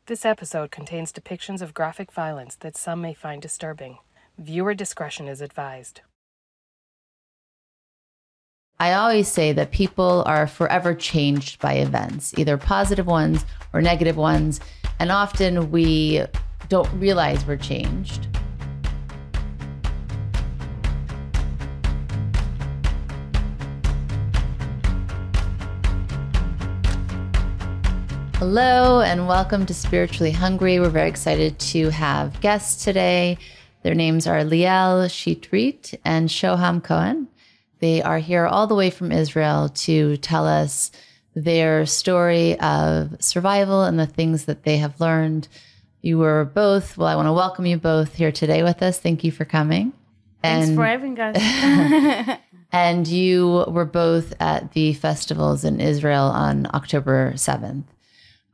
This episode contains depictions of graphic violence that some may find disturbing. Viewer discretion is advised. I always say that people are forever changed by events, either positive ones or negative ones, and often we don't realize we're changed. Hello and welcome to Spiritually Hungry. We're very excited to have guests today. Their names are Liel Shitrit and Shoham Cohen. They are here all the way from Israel to tell us their story of survival and the things that they have learned. You were both, I want to welcome you both here today with us. Thank you for coming. Thanks for having us. And you were both at the festivals in Israel on October 7th.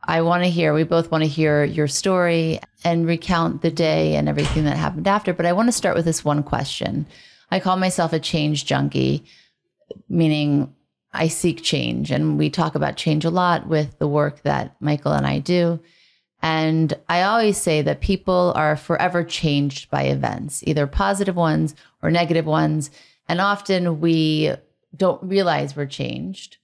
We both want to hear your story and recount the day and everything that happened after. But I want to start with this one question. I call myself a change junkie, meaning I seek change. And we talk about change a lot with the work that Michael and I do. And I always say that people are forever changed by events, either positive ones or negative ones. And often we don't realize we're changed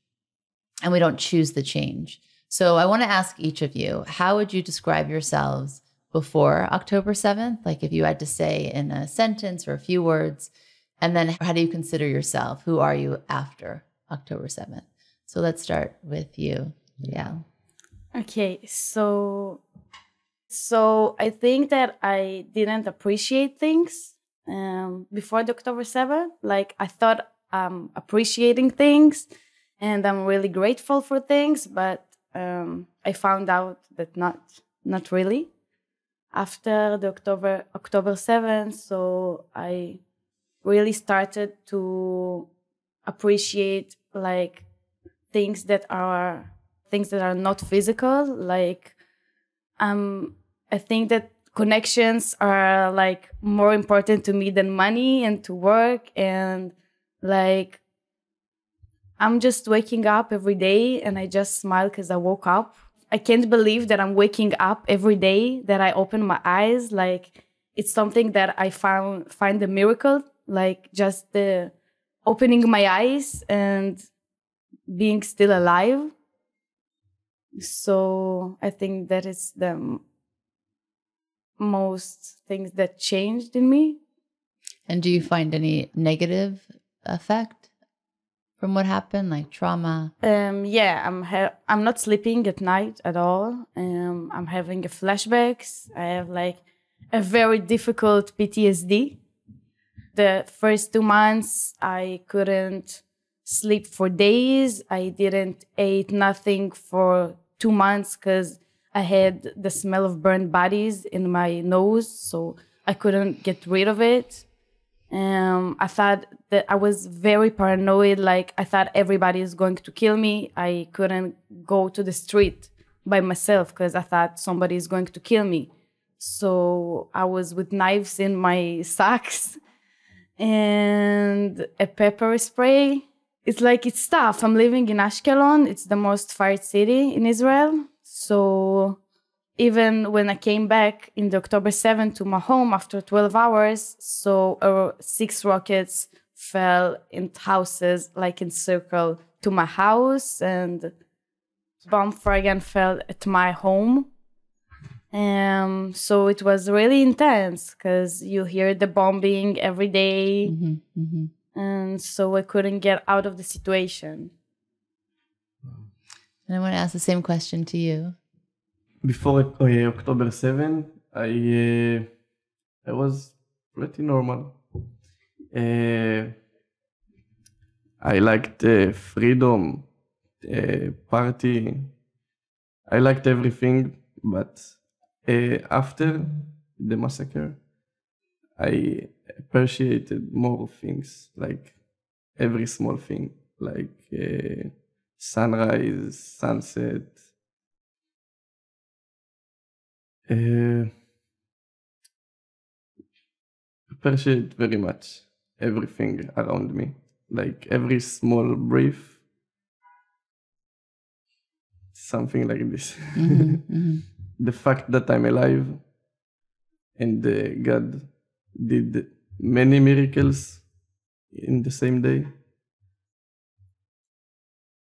and we don't choose the change. So I want to ask each of you, how would you describe yourselves before October 7th? Like if you had to say in a sentence or a few words, and then how do you consider yourself? Who are you after October 7th? So let's start with you. Yeah. Okay, so I think that I didn't appreciate things before the October 7th. Like I thought I'm appreciating things and I'm really grateful for things, but I found out that not really after the October 7th. So I really started to appreciate like things that are not physical. Like I think that connections are like more important to me than money and to work, and like I'm just waking up every day and I just smile because I woke up. I can't believe that I'm waking up every day, that I open my eyes. Like it's something that I find a miracle, like just the opening my eyes and being still alive. So I think that is the most things that changed in me. And do you find any negative effect from what happened, like trauma? Yeah, I'm not sleeping at night at all. I'm having flashbacks. I have like a very difficult PTSD. The first 2 months, I couldn't sleep for days. I didn't eat nothing for 2 months because I had the smell of burned bodies in my nose, so I couldn't get rid of it. I thought that I was very paranoid. Like I thought everybody is going to kill me. I couldn't go to the street by myself because I thought somebody is going to kill me. So I was with knives in my socks and a pepper spray. It's tough. I'm living in Ashkelon. It's the most fired city in Israel. So even when I came back in the October 7th to my home after 12 hours, so 6 rockets fell in houses, like in circle to my house, and bomb fragment fell at my home. So it was really intense because you hear the bombing every day. Mm-hmm, mm-hmm. And so I couldn't get out of the situation. And I want to ask the same question to you. Before October 7th, I was pretty normal. I liked freedom, party. I liked everything, but after the massacre, I appreciated more things, like every small thing, like sunrise, sunset. Appreciate very much everything around me, like every small breath, something like this. Mm-hmm, mm-hmm. the fact that I'm alive and God did many miracles in the same day.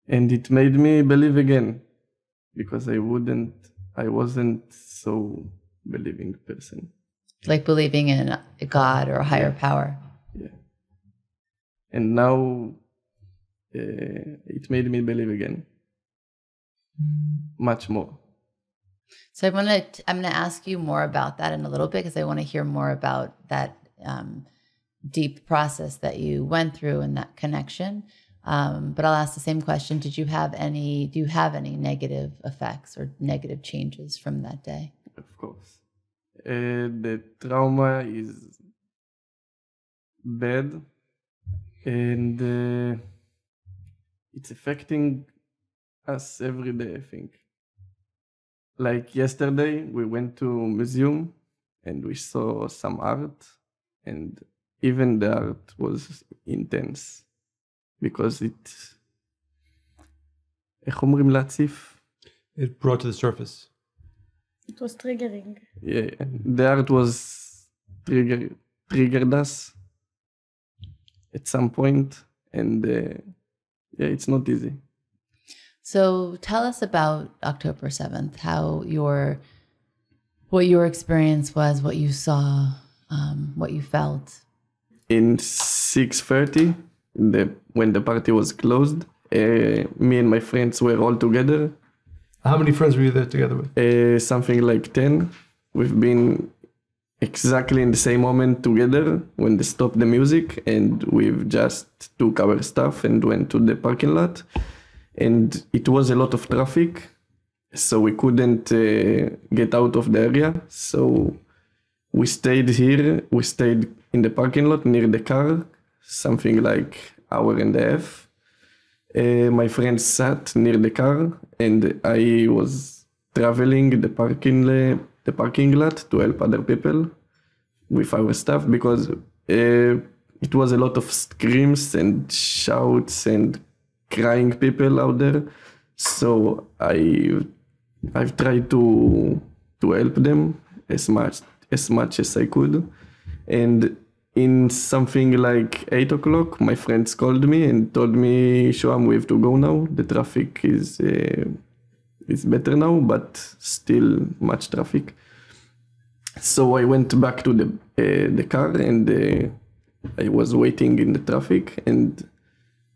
And it made me believe again, because I wasn't so believing person. Like believing in a God or a higher power. Yeah. And now it made me believe again. Much more. So I'm gonna ask you more about that in a little bit, because I want to hear more about that deep process that you went through and that connection. But I'll ask the same question. Do you have any negative effects or negative changes from that day? Of course. The trauma is bad, and it's affecting us every day, I think. Like yesterday, we went to a museum and we saw some art, and even the art was intense because איך אומרים להציף? It brought to the surface. It was triggering. Yeah, the art was triggered us at some point, and yeah, it's not easy. So tell us about October 7th, what your experience was, what you saw, what you felt. In 6:30, when the party was closed, me and my friends were all together. How many friends were you there together with? Something like 10. We've been exactly in the same moment together when they stopped the music, and we've just took our stuff and went to the parking lot. And it was a lot of traffic, so we couldn't get out of the area. So we stayed here. We stayed in the parking lot near the car, something like hour and a half. My friends sat near the car, and I was traveling the parking lot to help other people with our stuff, because it was a lot of screams and shouts and crying people out there. So I've tried to help them as much as I could. And in something like 8 o'clock, my friends called me and told me, Shoham, we have to go now. The traffic is better now, but still much traffic. So I went back to the car, and I was waiting in the traffic, and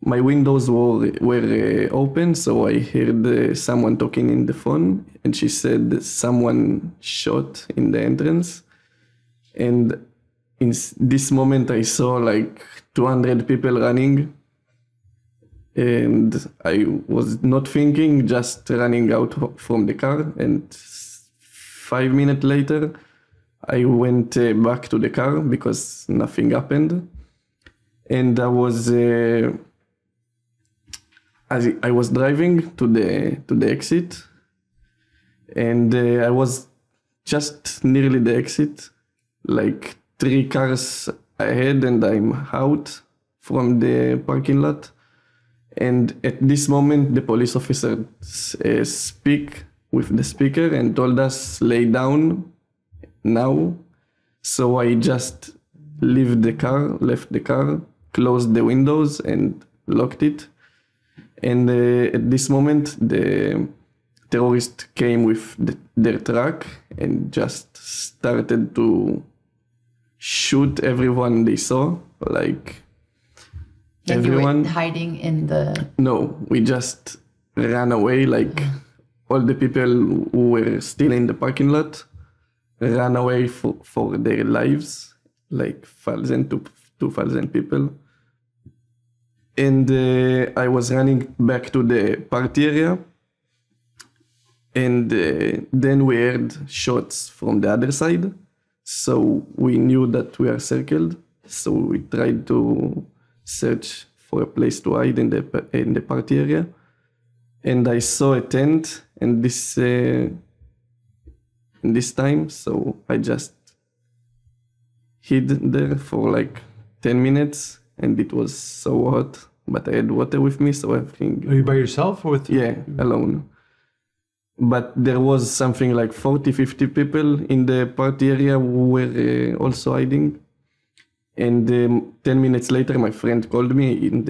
my windows were open, so I heard someone talking in the phone, and she said someone shot in the entrance. And in this moment, I saw like 200 people running, and I was not thinking, just running out from the car. And 5 minutes later, I went back to the car because nothing happened. And I was driving to the exit, and I was just nearly the exit, like 3 cars ahead, and I'm out from the parking lot. And at this moment, the police officer speak with the speaker and told us, lay down now. So I just left the car, closed the windows and locked it. And at this moment, the terrorist came with their truck and just started to shoot everyone they saw, like everyone. You were hiding in the... No, we just ran away, like all the people who were still in the parking lot ran away for their lives, like 1,000 to 2,000 people. And I was running back to the party area, and then we heard shots from the other side. So we knew that we are circled. So we tried to search for a place to hide in the party area. And I saw a tent in this time, so I just hid there for like 10 minutes, and it was so hot. But I had water with me, so everything... Are you by yourself or with... Yeah, alone. But there was something like 40, 50 people in the party area who were also hiding. And 10 minutes later, my friend called me and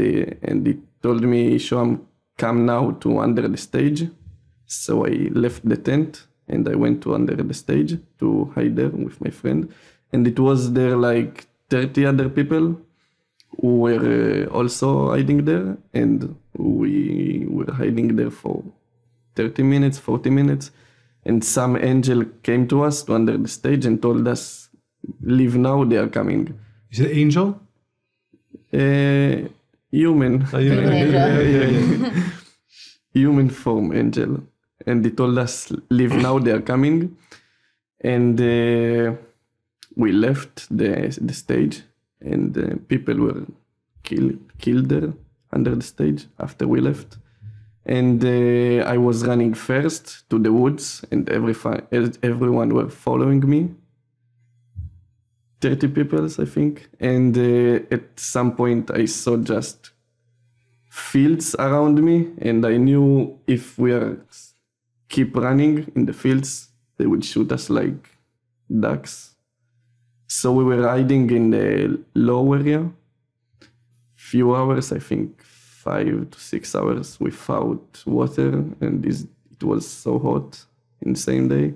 he told me, Shoham, come now to under the stage. So I left the tent and I went to under the stage to hide there with my friend. And it was there like 30 other people who were also hiding there. And we were hiding there for 30 minutes, 40 minutes. And some angel came to us to under the stage and told us, leave now, they are coming. You said angel? Human. Angel. Human form angel. And he told us, leave now, they are coming. And we left the stage and people were killed there under the stage after we left. And I was running first to the woods and everyone were following me. 30 people, I think. And at some point I saw just fields around me. And I knew if we keep running in the fields, they would shoot us like ducks. So we were hiding in the low area. Few hours, I think 5 to 6 hours without water. And it was so hot in the same day.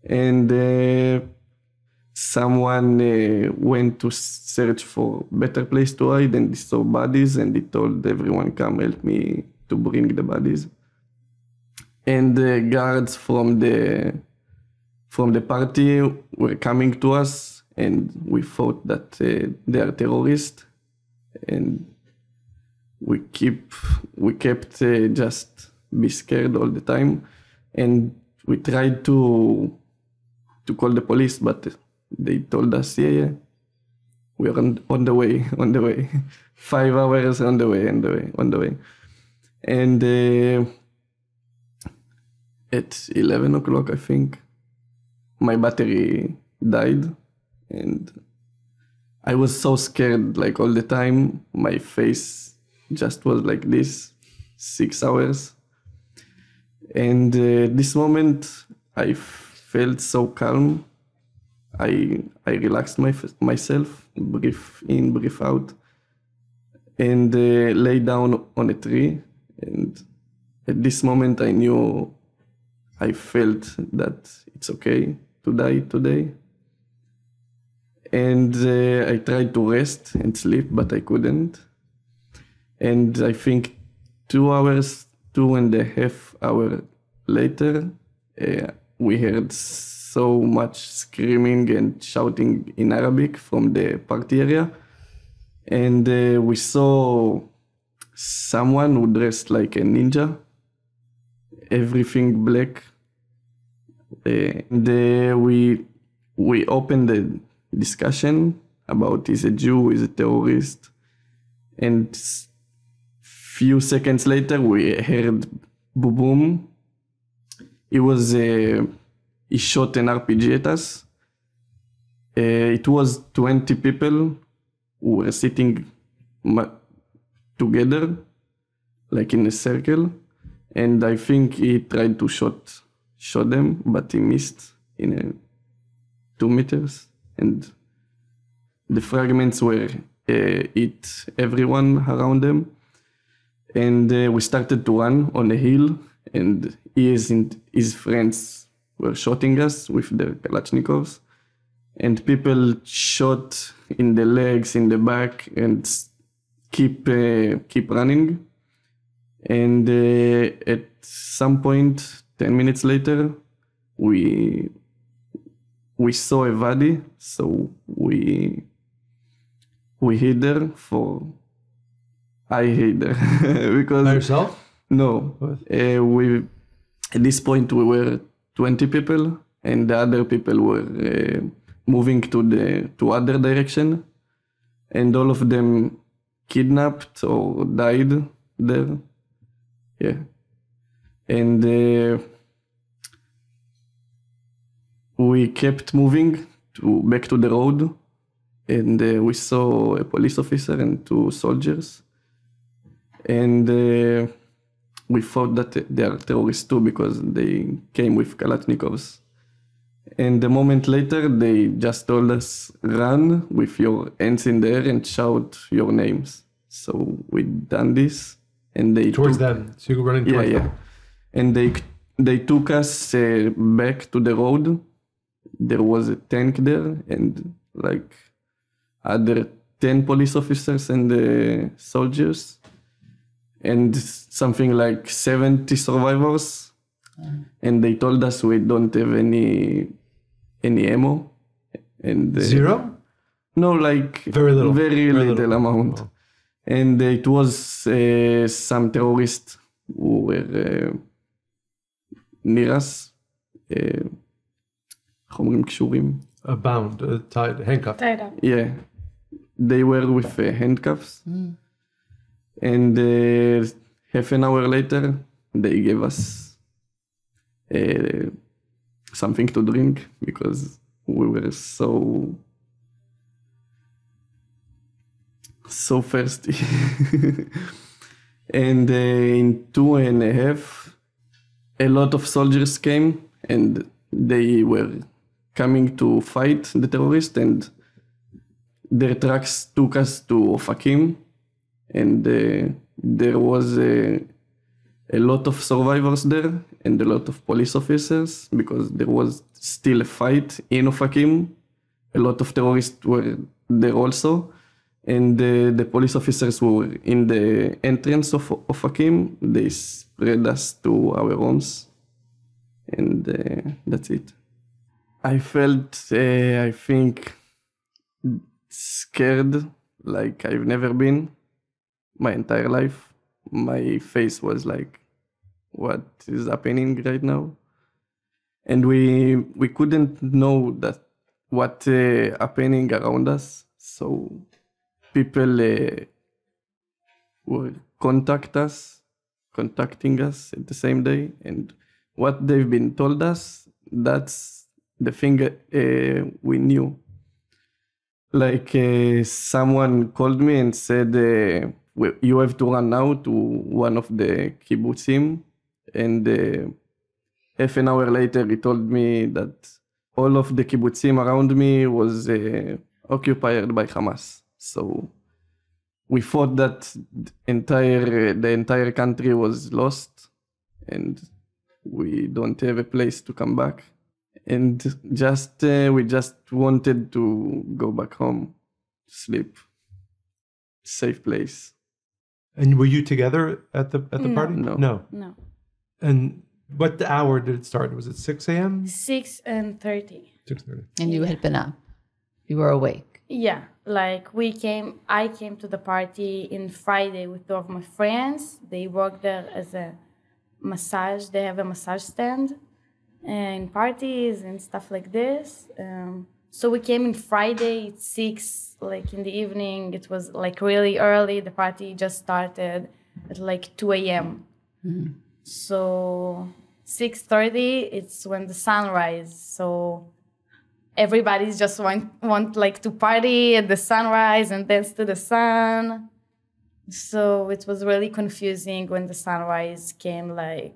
And someone went to search for a better place to hide and he saw bodies and he told everyone, come help me to bring the bodies. And the guards from the party were coming to us and we thought that they are terrorists. And we kept just be scared all the time. And we tried to call the police, but they told us, yeah, we are on the way. 5 hours on the way. And at 11 o'clock, I think, my battery died. And I was so scared, like all the time. My face just was like this, 6 hours. And this moment, I felt so calm. I relaxed myself, breathe in, breathe out, and lay down on a tree. And at this moment, I felt that it's okay to die today. And I tried to rest and sleep, but I couldn't. And I think 2.5 hours later, we heard so much screaming and shouting in Arabic from the party area. And we saw someone who dressed like a ninja, everything black. And we opened the discussion about is a Jew, is a terrorist. And few seconds later, we heard boom, boom. He shot an RPG at us. It was 20 people who were sitting together, like in a circle. And I think he tried to shot them, but he missed in 2 meters. And the fragments were hit everyone around them. And we started to run on a hill, and his friends were shooting us with their Kalashnikovs. And people shot in the legs, in the back, and keep running. And at some point, 10 minutes later, we saw a body, so we hid there I hid there because By yourself? No. At this point we were 20 people, and the other people were moving to other direction, and all of them kidnapped or died there. Yeah. And we kept moving back to the road, and we saw a police officer and 2 soldiers. And we thought that they are terrorists too because they came with Kalashnikovs. And a moment later, they just told us, run with your hands in the air and shout your names. So we done this, and they Towards them. So you were running towards them. And they took us back to the road. There was a tank there, and like other 10 police officers and soldiers, and something like 70 survivors. And they told us we don't have any ammo. And Zero? No, like very little amount. Oh. And it was some terrorists who were near us. איך אומרים קשורים? Bound, tied, handcuffed. Tied up. Yeah, they were with handcuffs. And half an hour later, they gave us something to drink because we were so thirsty. And in 2.5, a lot of soldiers came and they were coming to fight the terrorists, and their trucks took us to Ofakim, and there was a lot of survivors there and a lot of police officers because there was still a fight in Ofakim. A lot of terrorists were there also, and the police officers who were in the entrance of Ofakim, they spread us to our homes, and that's it. I felt, I think, scared like I've never been my entire life. My face was like, what is happening right now? And we couldn't know that what happening around us. So people were contacting us at the same day. And what they've been told us, that's the thing we knew. Like someone called me and said, you have to run now to one of the kibbutzim. And half an hour later, he told me that all of the kibbutzim around me was occupied by Hamas. So we thought that the entire country was lost and we don't have a place to come back. And we just wanted to go back home, sleep, safe place. And were you together at the party? No. And what hour did it start? Was it 6 a.m.? 6:30. 6:30. And you had been up. You were awake. Yeah, like I came to the party in Friday with two of my friends. They work there as a massage. They have a massage stand and parties and stuff like this. So we came in Friday at 6, like in the evening. It was like really early. The party just started at like 2 a.m. Mm-hmm. So 6:30, it's when the sun rises. So everybody's just want like to party at the sunrise and dance to the sun. So it was really confusing when the sunrise came. Like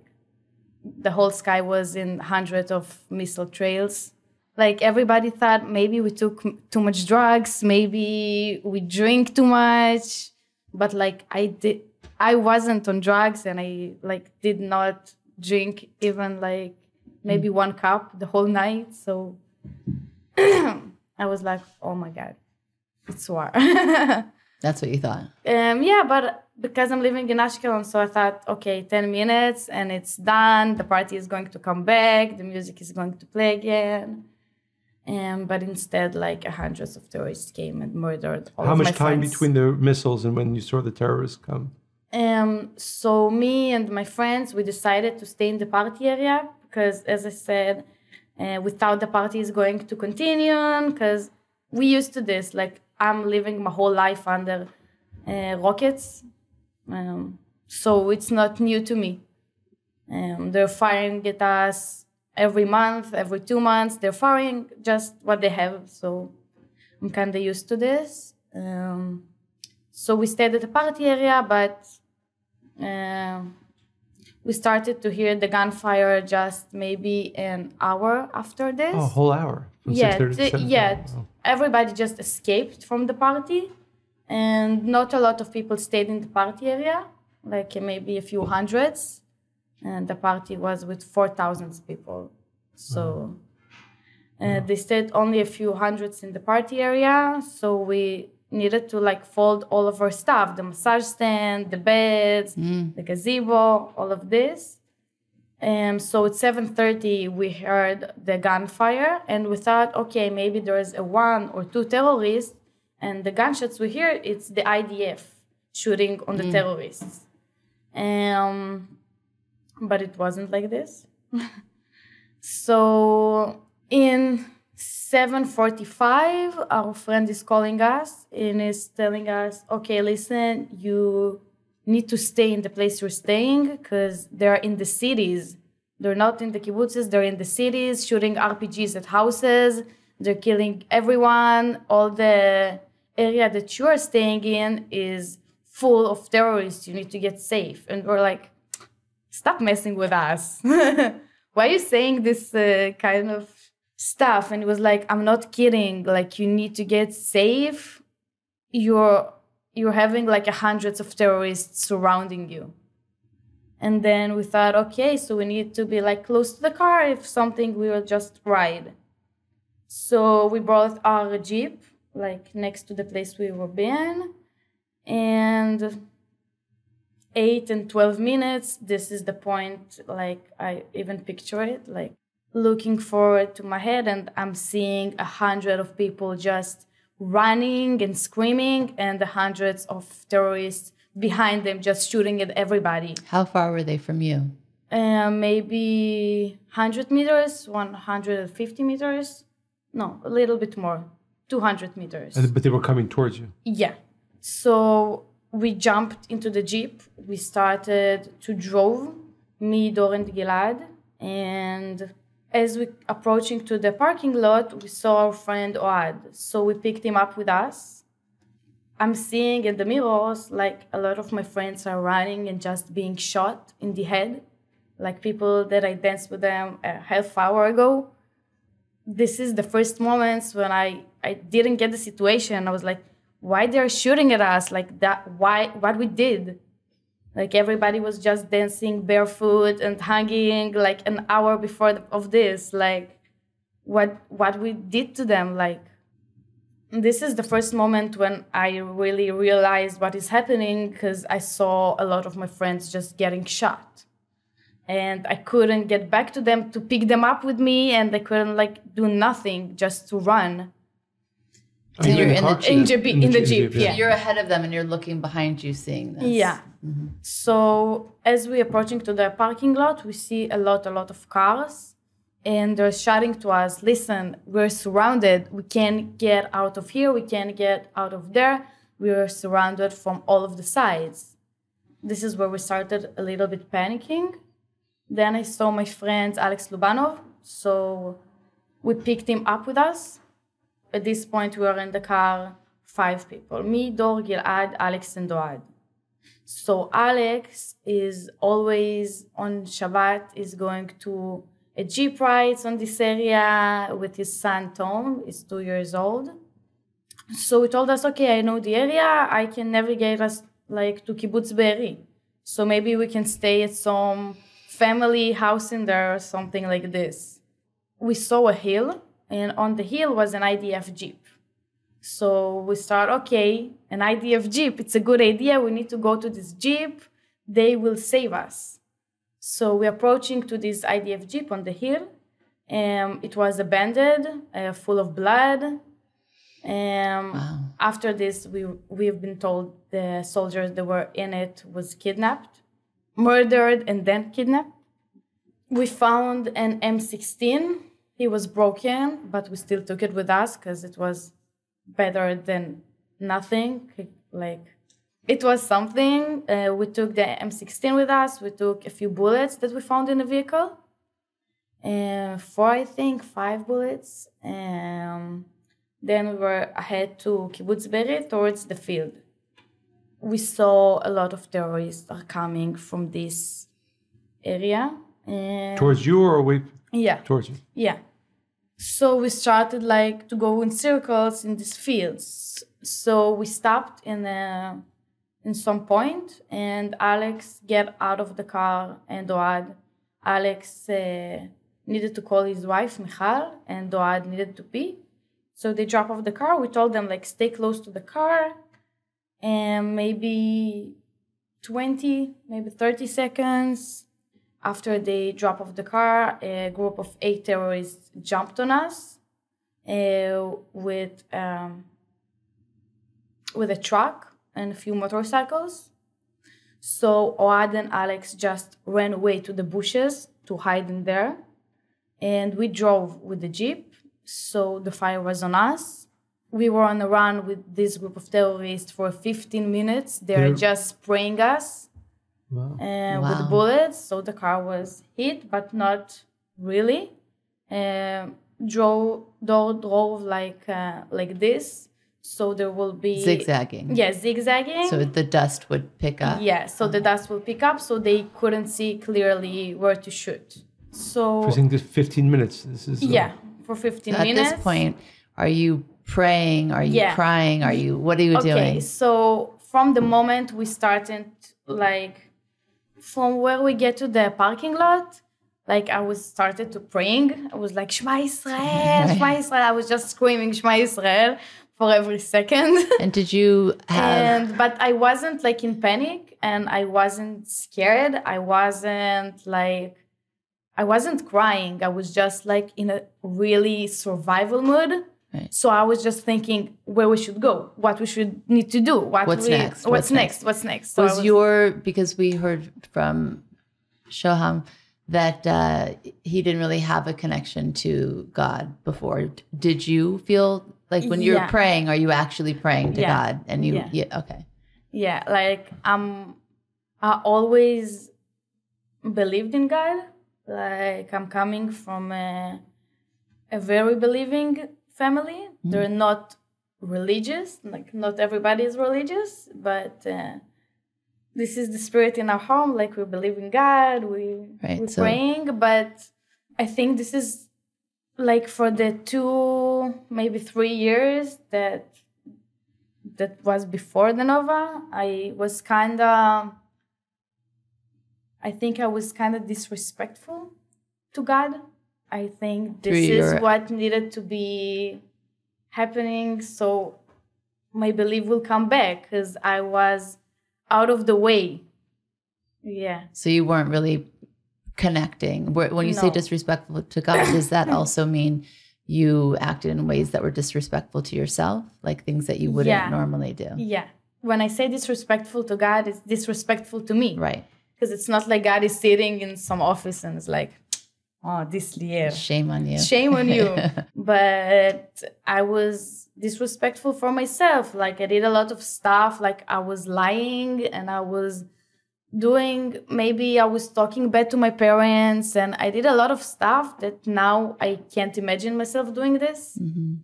the whole sky was in hundreds of missile trails. Like everybody thought maybe we took too much drugs, maybe we drink too much, but like I wasn't on drugs and I like did not drink even like maybe 1 cup the whole night. So I was like, oh my God, it's war. That's what you thought. Yeah, but because I'm living in Ashkelon, so I thought, okay, 10 minutes and it's done. The party is going to come back. The music is going to play again. But instead, like hundreds of terrorists came and murdered all of my friends. How much time between the missiles and when you saw the terrorists come? So me and my friends, we decided to stay in the party area because, as I said, we thought the party is going to continue because we used to this. Like I'm living my whole life under rockets, so it's not new to me. They're firing at us every month, every 2 months. They're firing just what they have, so I'm kind of used to this. So we stayed at the party area, but We started to hear the gunfire just maybe an hour after this. Oh, a whole hour. From Yeah, 6:30 to 7:30. Wow. everybody just escaped from the party, and not a lot of people stayed in the party area, like maybe a few hundreds, and the party was with 4,000 people. So they stayed only a few hundreds in the party area, so we needed to like fold all of our stuff, the massage stand, the beds, the gazebo, all of this. So at 7:30 we heard the gunfire, and we thought, okay, maybe there's a 1 or 2 terrorists, and the gunshots we hear, it's the IDF shooting on the terrorists. But it wasn't like this. So in 7:45, our friend is calling us and is telling us, okay, listen, you need to stay in the place you're staying because they're in the cities. They're not in the kibbutzes, they're in the cities, shooting RPGs at houses. They're killing everyone. All the area that you are staying in is full of terrorists. You need to get safe. And we're like, stop messing with us. Why are you saying this kind of stuff? And it was like, I'm not kidding. Like, you need to get safe. You're having like hundreds of terrorists surrounding you. And then we thought, okay, so we need to be like close to the car. If something, we will just ride. So we brought our Jeep like next to the place we were being. And 8 and 12 minutes, this is the point, like I even picture it, like looking forward to my head, and I'm seeing 100 of people just running and screaming, and the hundreds of terrorists behind them just shooting at everybody. How far were they from you? Maybe 100 meters, 150 meters. No, a little bit more, 200 meters. But they were coming towards you. Yeah. So we jumped into the Jeep. We started to drove, me, Dor, and Gilad. And as we approaching to the parking lot, we saw our friend Oad. So we picked him up with us. I'm seeing in the mirrors, like a lot of my friends are running and just being shot in the head. Like people that I danced with them a half hour ago. This is the first moments when I didn't get the situation. I was like, why they're shooting at us like that? Why? What we did? Like everybody was just dancing barefoot and hugging like an hour before of this. Like what we did to them. Like this is the first moment when I really realized what is happening, because I saw a lot of my friends just getting shot. And I couldn't get back to them to pick them up with me, and I couldn't like do nothing, just to run. So you're in the Jeep. In the Jeep, yeah. So you're ahead of them and you're looking behind you seeing this. Yeah. Mm-hmm. So as we're approaching to the parking lot, we see a lot of cars, and they're shouting to us, listen, we're surrounded. We can't get out of here. We can't get out of there. We're surrounded from all of the sides. This is where we started a little bit panicking. Then I saw my friend Alex Lubanov. So we picked him up with us. At this point, we were in the car, 5 people. Me, Dor, Gilad, Alex, and Doad. So Alex is always on Shabbat, is going to a Jeep rides on this area with his son, Tom. He's 2 years old. So he told us, okay, I know the area. I can navigate us like to Kibbutz Be'eri. So maybe we can stay at some family house in there or something like this. We saw a hill. And on the hill was an IDF Jeep. So we start, okay, an IDF Jeep, it's a good idea. We need to go to this Jeep. They will save us. So we're approaching to this IDF Jeep on the hill. It was abandoned, full of blood. Wow. After this, we've been told the soldiers that were in it was kidnapped, murdered, and then kidnapped. We found an M16. He was broken, but we still took it with us because it was better than nothing. Like, it was something. We took the M16 with us. We took a few bullets that we found in the vehicle. 5 bullets. Then we were ahead to Kibbutz Be'eri towards the field. We saw a lot of terrorists are coming from this area. And Towards you or away? yeah, Towards you. yeah. So we started like to go in circles in these fields. So we stopped in some point, and Alex get out of the car, and Doad. Alex needed to call his wife Michal, and Doad needed to pee. So they drop off the car. We told them like stay close to the car, and maybe 20, maybe 30 seconds after they drop off the car, a group of 8 terrorists jumped on us with a truck and a few motorcycles. So Oad and Alex just ran away to the bushes to hide in there. And we drove with the Jeep. So the fire was on us. We were on a run with this group of terrorists for 15 minutes. They're just spraying us with bullets. So the car was hit, but not really. Drove like this. So there will be zigzagging. Yeah, zigzagging. So the dust would pick up. Yeah, so the dust will pick up, so they couldn't see clearly where to shoot. So For saying this 15 minutes. This is for 15 At minutes. this point, are you praying? Are you crying? What are you doing? Okay, so from the moment we started, like from where we get to the parking lot, like I was started to praying. I was like Shema Yisrael, Shema Yisrael. I was just screaming Shema Yisrael for every second. And did you have... But I wasn't like in panic, and I wasn't scared. I wasn't crying. I was just like in a really survival mood. Right. So I was just thinking where we should go, what we should need to do, What's next? What's next? So because we heard from Shoham that he didn't really have a connection to God before. Did you feel like when you're praying, are you actually praying to God? And you, okay. Yeah, like I always believed in God. Like I'm coming from a very believing family. They're not religious. Like not everybody is religious, but this is the spirit in our home. Like we believe in God. We're praying, but I think this is like for the 2, maybe 3 years that was before the Nova, I think I was kind of disrespectful to God. I think this is what needed to be happening, so my belief will come back, because I was out of the way. Yeah. So you weren't really connecting. When you say disrespectful to God, does that also mean you acted in ways that were disrespectful to yourself? Like things that you wouldn't normally do? Yeah. When I say disrespectful to God, it's disrespectful to me. Right. Because it's not like God is sitting in some office and it's like, oh, this Liel. Shame on you. Shame on you. But I was disrespectful for myself. Like I did a lot of stuff. Like I was lying, and I was maybe I was talking bad to my parents, and I did a lot of stuff that now I can't imagine myself doing this. Mm-hmm.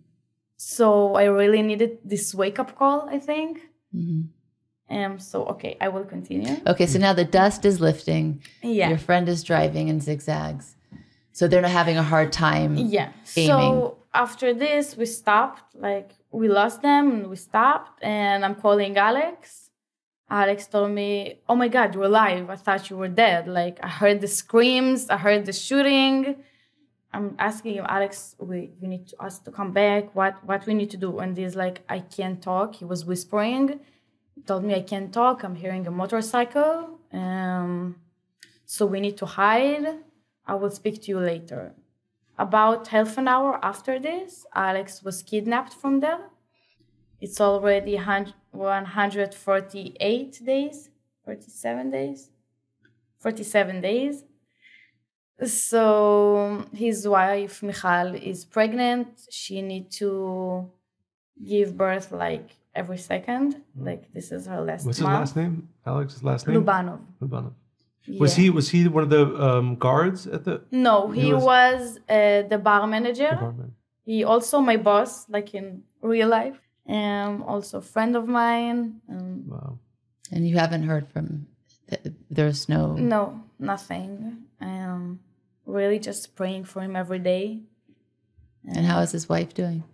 So I really needed this wake-up call, I think. Mm-hmm. Okay, I will continue. Okay, so now the dust is lifting. Yeah. Your friend is driving in zigzags. So they're not having a hard time aiming. So after this, we stopped. Like, we lost them, and we stopped. And I'm calling Alex. Alex told me, oh my God, you're alive. I thought you were dead. Like, I heard the screams. I heard the shooting. I'm asking him, Alex, we need us to come back. What we need to do? And he's like, I can't talk. He was whispering. He told me I can't talk. I'm hearing a motorcycle. So we need to hide. I will speak to you later. About half an hour after this, Alex was kidnapped from there. It's already 148 days, 47 days. So his wife, Michal, is pregnant. She needs to give birth like every second. Like this is her last What's month. his last name? Alex's last name? Lubanov. Yeah. Was he one of the guards at the? No, he was the bar manager. He also my boss, like in real life, and also a friend of mine. Wow. And you haven't heard from There's no... No, nothing. Really just praying for him every day. And how is his wife doing?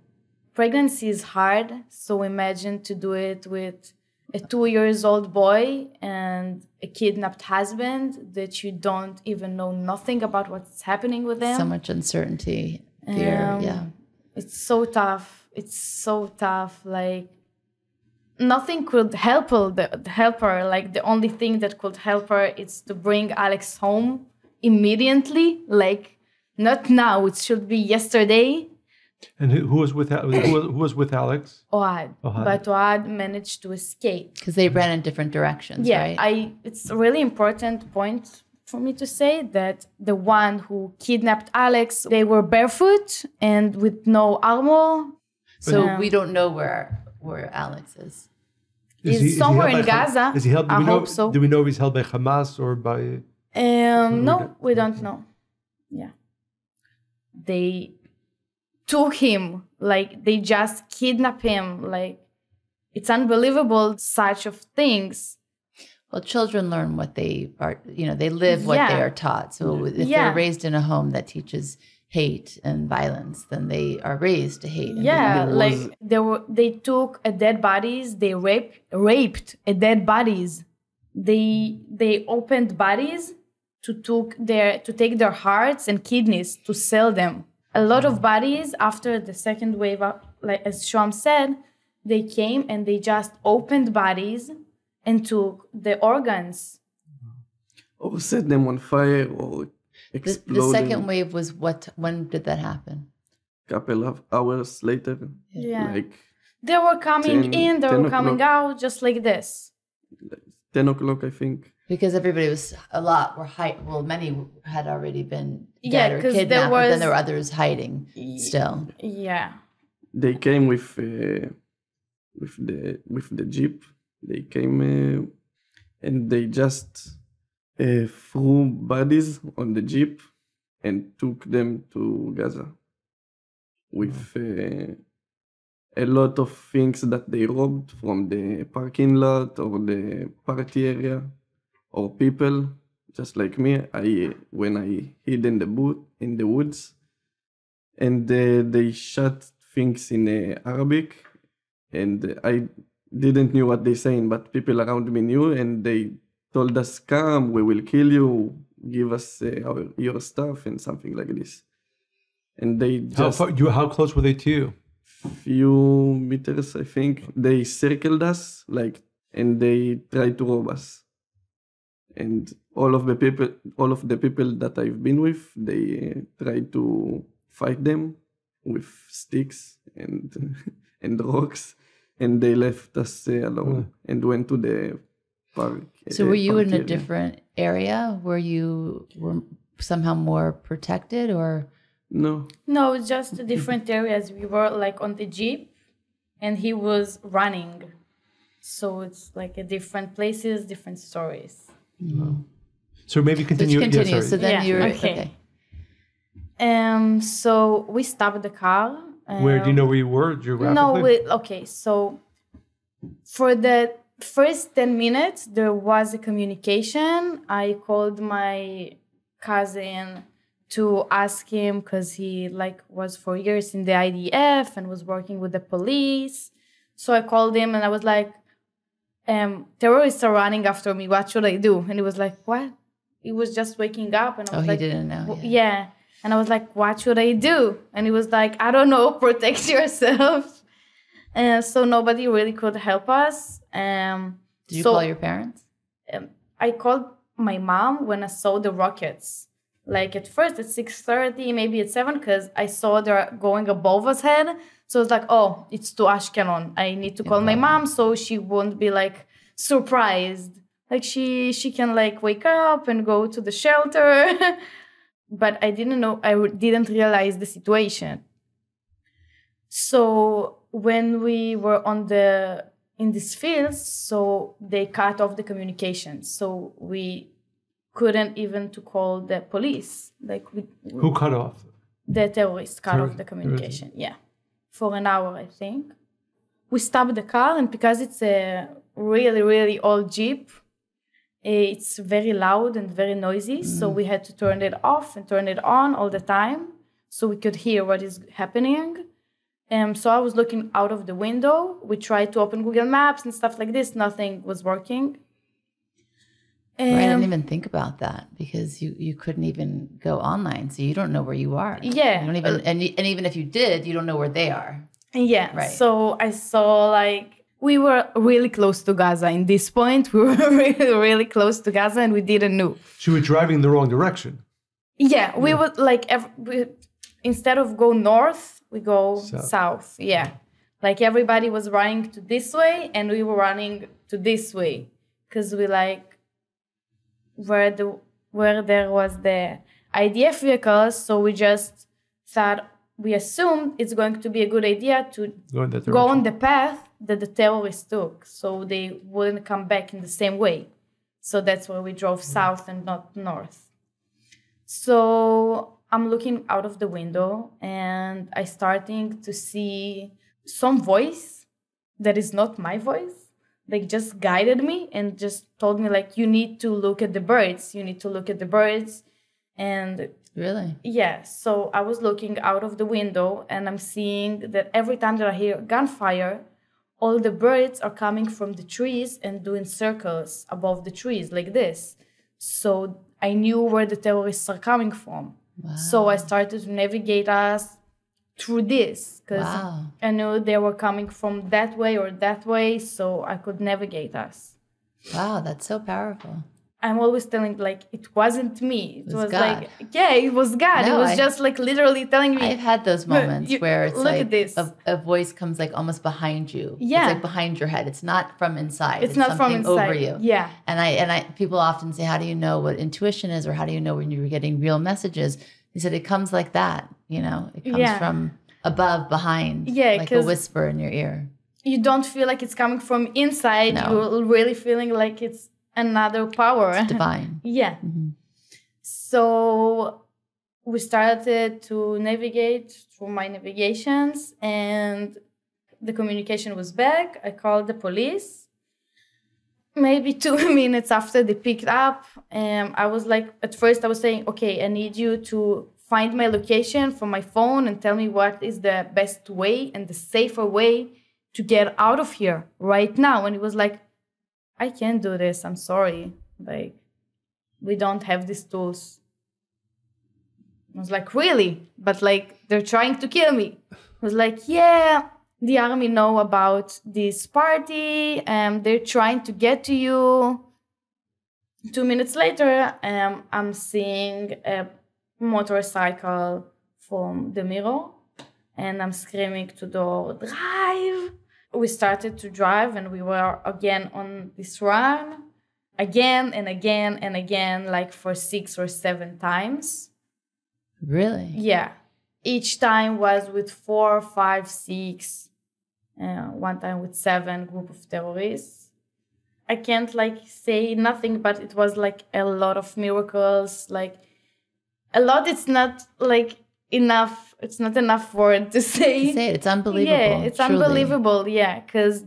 Pregnancy is hard, so imagine to do it with a 2-year-old boy and a kidnapped husband that you don't even know nothing about what's happening with them. So much uncertainty, fear, yeah. It's so tough. It's so tough. Like, nothing could help her. Like, the only thing that could help her is to bring Alex home immediately. Like, not now. It should be yesterday. And who was with Alex? Ohad. But Ohad managed to escape. Because they ran in different directions, right? It's a really important point for me to say that the one who kidnapped Alex, they were barefoot and with no armor. So we don't know where Alex is. He's somewhere in Gaza. Is he held? I hope so. Do we know if he's held by Hamas or by? No, we don't know. Yeah, they took him. Like, they just kidnapped him. Like, it's unbelievable, such of things. Well, children learn what they are, they live what they are taught. So if they're raised in a home that teaches hate and violence, then they are raised to hate. And they took a dead bodies. They raped a dead bodies. They opened bodies to take their hearts and kidneys to sell them. A lot of bodies after the second wave, like as Shoham said, they came and they just opened bodies and took the organs. Or set them on fire or explode. The second wave was what? When did that happen? Couple of hours later. Yeah. Like they were coming in, they were coming out, just like this. 10 o'clock, I think. Because everybody was many had already been dead or kidnapped, but then there were others hiding still. Yeah. They came with the jeep. They came and they just threw bodies on the jeep and took them to Gaza with a lot of things that they robbed from the parking lot or the party area. Or people, just like me, when I hid in the woods, and they shot things in Arabic, and I didn't know what they're saying, but people around me knew, and they told us, "Come, we will kill you. Give us your stuff," and something like this. And they just How close were they to you? Few meters, I think. They circled us, and they tried to rob us. And all of the people that I've been with, they tried to fight them with sticks and rocks, and they left us alone and went to the park. So were you in a different area where you were somehow more protected, or? No, just different areas. We were like on the jeep, and he was running. So it's like different places, different stories. Mm-hmm. So maybe continue. Continue. Yeah, so then you're okay. So we stopped the car. Where do you know where you were geographically? No. So for the first 10 minutes, there was a communication. I called my cousin to ask him because he was for years in the IDF and was working with the police. So I called him and I was like, terrorists are running after me. What should I do? And he was like, what? He was just waking up. And I was he didn't know. Yeah. And I was like, what should I do? And he was like, I don't know, protect yourself. And so nobody really could help us. Did you call your parents? I called my mom when I saw the rockets. Like at first at 6:30, maybe at 7, because I saw they're going above us head. So it's like, oh, it's to Ashkelon. I need to call my mom so she won't be surprised. She can wake up and go to the shelter. But I didn't know, I didn't realize the situation. So when we were in these fields, so they cut off the communication. So we couldn't even to call the police. Who cut off? The terrorists cut off the communication. Yeah. For an hour, I think. We stopped the car, and because it's a really, really old Jeep, It's very loud and very noisy, so we had to turn it off and turn it on all the time so we could hear what is happening. So I was looking out of the window. We tried to open Google Maps and stuff like this. Nothing was working. I didn't even think about that because you couldn't even go online, so you don't know where you are. Yeah. You don't even, and even if you did, you don't know where they are. Yeah. Right. So I saw like we were really close to Gaza. In this point, we were really, really close to Gaza, and we didn't know. So you were driving in the wrong direction. Yeah, we would like instead of go north, we go south. Yeah, like everybody was running to this way, and we were running to this way because we like where there was the IDF vehicles. So we just thought, we assumed it's going to be a good idea to go on the path that the terrorists took, so they wouldn't come back in the same way. So that's why we drove south and not north. So I'm looking out of the window and I starting to see some voice that is not my voice. Like just guided me and just told me like, you need to look at the birds. You need to look at the birds. And really? Yeah. So I was looking out of the window and I'm seeing that every time that I hear gunfire, all the birds are coming from the trees and doing circles above the trees like this. So I knew where the terrorists are coming from. Wow. So I started to navigate us through this because I knew they were coming from that way or that way, so I could navigate us. Wow, that's so powerful. I'm always telling like it wasn't me. It was God. like it was God. No, it was just like literally telling me. I've had those moments where it's look like at this. A voice comes like almost behind you. Yeah, it's like behind your head. It's not from inside. It's not from inside. Over you. Yeah. And I people often say, how do you know what intuition is, or how do you know when you're getting real messages? He said it comes like that. You know, it comes from above, behind. Yeah, like a whisper in your ear. You don't feel like it's coming from inside. No. You're really feeling like it's another power. It's divine. Yeah. Mm-hmm. So we started to navigate through my navigations and the communication was back. I called the police. Maybe 2 minutes after they picked up, I was like, at first I was saying, okay, I need you to find my location from my phone and tell me what is the best way and the safer way to get out of here right now. And it was like, I can't do this. I'm sorry. Like, we don't have these tools. I was like, really? But like, they're trying to kill me. I was like, yeah, the army know about this party. They're trying to get to you. 2 minutes later, I'm seeing a motorcycle from the mirror. And I'm screaming to the door, drive! We started to drive and we were again on this run again and again and again, like for 6 or 7 times. Really? Yeah. Each time was with 4, 5, 6, one time with 7 group of terrorists. I can't like say nothing, but it was like a lot of miracles. Like a lot, it's not like enough. It's not enough word to say. It's unbelievable. Yeah, it's truly unbelievable. Yeah, because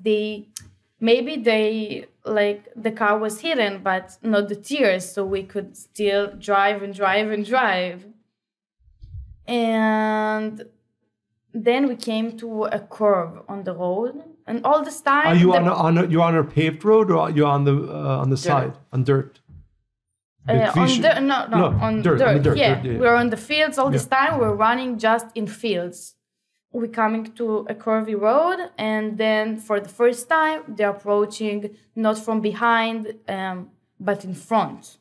maybe like the car was hidden, but not the tears, so we could still drive and drive and drive. And then we came to a curve on the road, and all this time. Are you you're on a paved road, or you're on the side on dirt? On dirt. Yeah, we're on the fields all this time. We're running just in fields. We're coming to a curvy road, and then for the first time, they're approaching not from behind, but in front.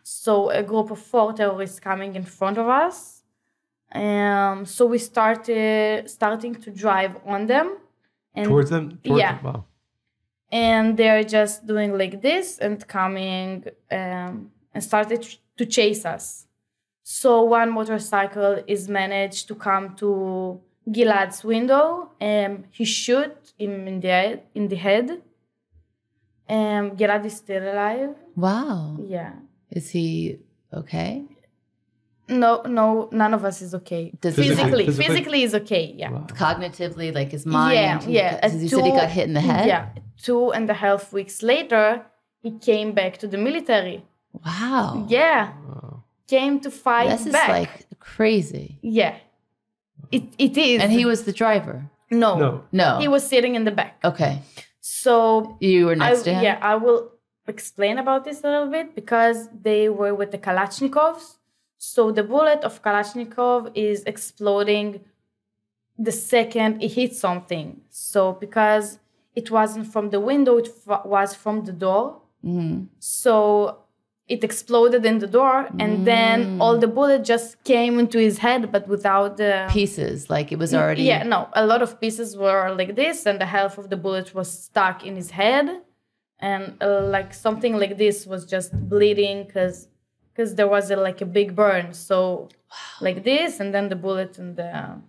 So a group of 4 terrorists coming in front of us. So we starting to drive on them. And towards them? Yeah. Wow. And they're just doing like this and coming and started to chase us. So one motorcycle is managed to come to Gilad's window. He shot him in the head. Gilad is still alive. Wow. Yeah. Is he okay? No, none of us is okay. Physically is okay, yeah. Wow. Cognitively, like his mind. Yeah. Because you said he got hit in the head? Yeah. 2.5 weeks later, he came back to the military. Wow. Yeah. Came to fight This is back. like crazy. Yeah. It is. And he was the driver. No. No. He was sitting in the back. Okay. So You were next to him? Yeah, I will explain about this a little bit because they were with the Kalashnikovs. So the bullet of Kalashnikov is exploding the second it hits something. So because it wasn't from the window, it was from the door. Mm-hmm. So it exploded in the door, and then all the bullet just came into his head, but without the pieces. Like it was already. Yeah, no, a lot of pieces were like this, and the half of the bullet was stuck in his head, and like something like this was just bleeding because there was like a big burn. So like this, and then the bullet and the.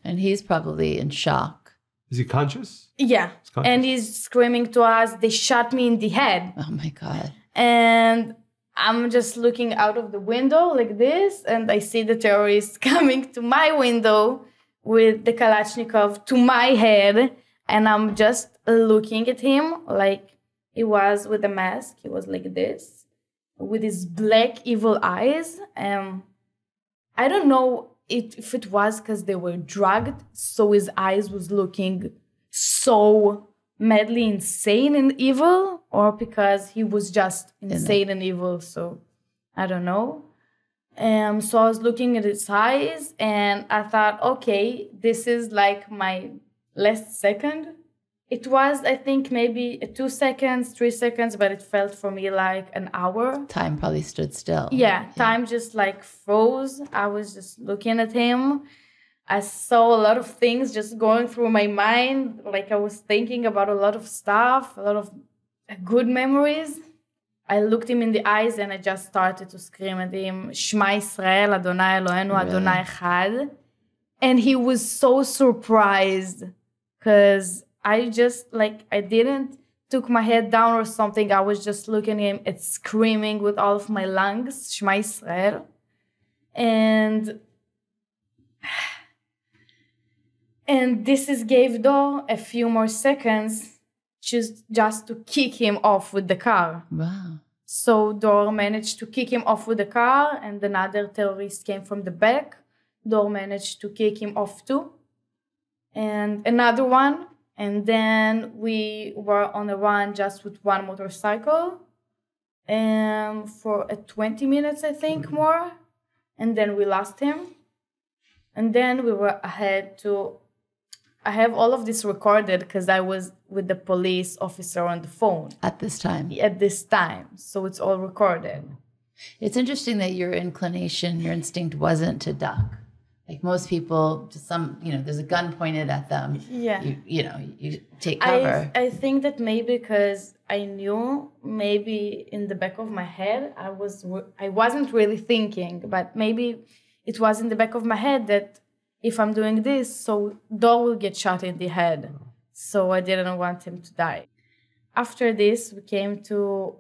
And he's probably in shock. Is he conscious? Yeah, conscious. And he's screaming to us, "They shot me in the head!" Oh my God! And I'm just looking out of the window like this, and I see the terrorists coming to my window with the Kalashnikov to my head, and I'm just looking at him like he was with a mask. He was like this, with his black, evil eyes. I don't know if it was because they were drugged, so his eyes was looking so madly insane and evil, or because he was just insane and evil. So I don't know. So I was looking at his eyes and I thought, okay, this is like my last second. It was, I think, maybe 2 seconds, 3 seconds, but it felt for me like an hour. Time probably stood still. Yeah, time just like froze. I was just looking at him. I saw a lot of things just going through my mind. Like I was thinking about a lot of stuff, a lot of good memories. I looked him in the eyes and I just started to scream at him, Shema Yisrael, Adonai Eloheinu, Adonai Echad. And he was so surprised because I just I didn't took my head down or something. I was just looking at him and screaming with all of my lungs, Shema Yisrael. And this gave Dor a few more seconds just to kick him off with the car. Wow. So Dor managed to kick him off with the car, and another terrorist came from the back. Dor managed to kick him off too. And another one. And then we were on a run just with one motorcycle for 20 minutes, I think, more. And then we lost him. And then we were ahead to... I have all of this recorded because I was with the police officer on the phone. At this time. At this time. So it's all recorded. It's interesting that your inclination, your instinct wasn't to duck. Like most people, there's a gun pointed at them. Yeah. You take cover. I think that maybe because I knew, maybe in the back of my head, I wasn't really thinking, but maybe it was in the back of my head that if I'm doing this, so Dor will get shot in the head. So I didn't want him to die. After this, we came to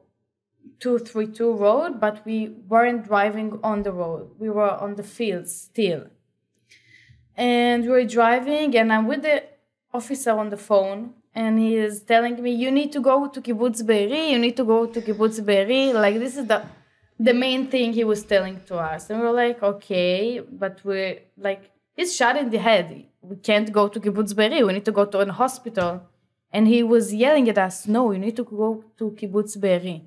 232 road, but we weren't driving on the road. We were on the fields still. And we were driving, and I'm with the officer on the phone, and he is telling me, you need to go to Kibbutz Be'eri, you need to go to Kibbutz Be'eri. Like, this is the main thing he was telling to us. And we were like, okay, but we're like, he's shot in the head. We can't go to Kibbutz Be'eri. We need to go to a hospital. And he was yelling at us, no, you need to go to Kibbutz Be'eri.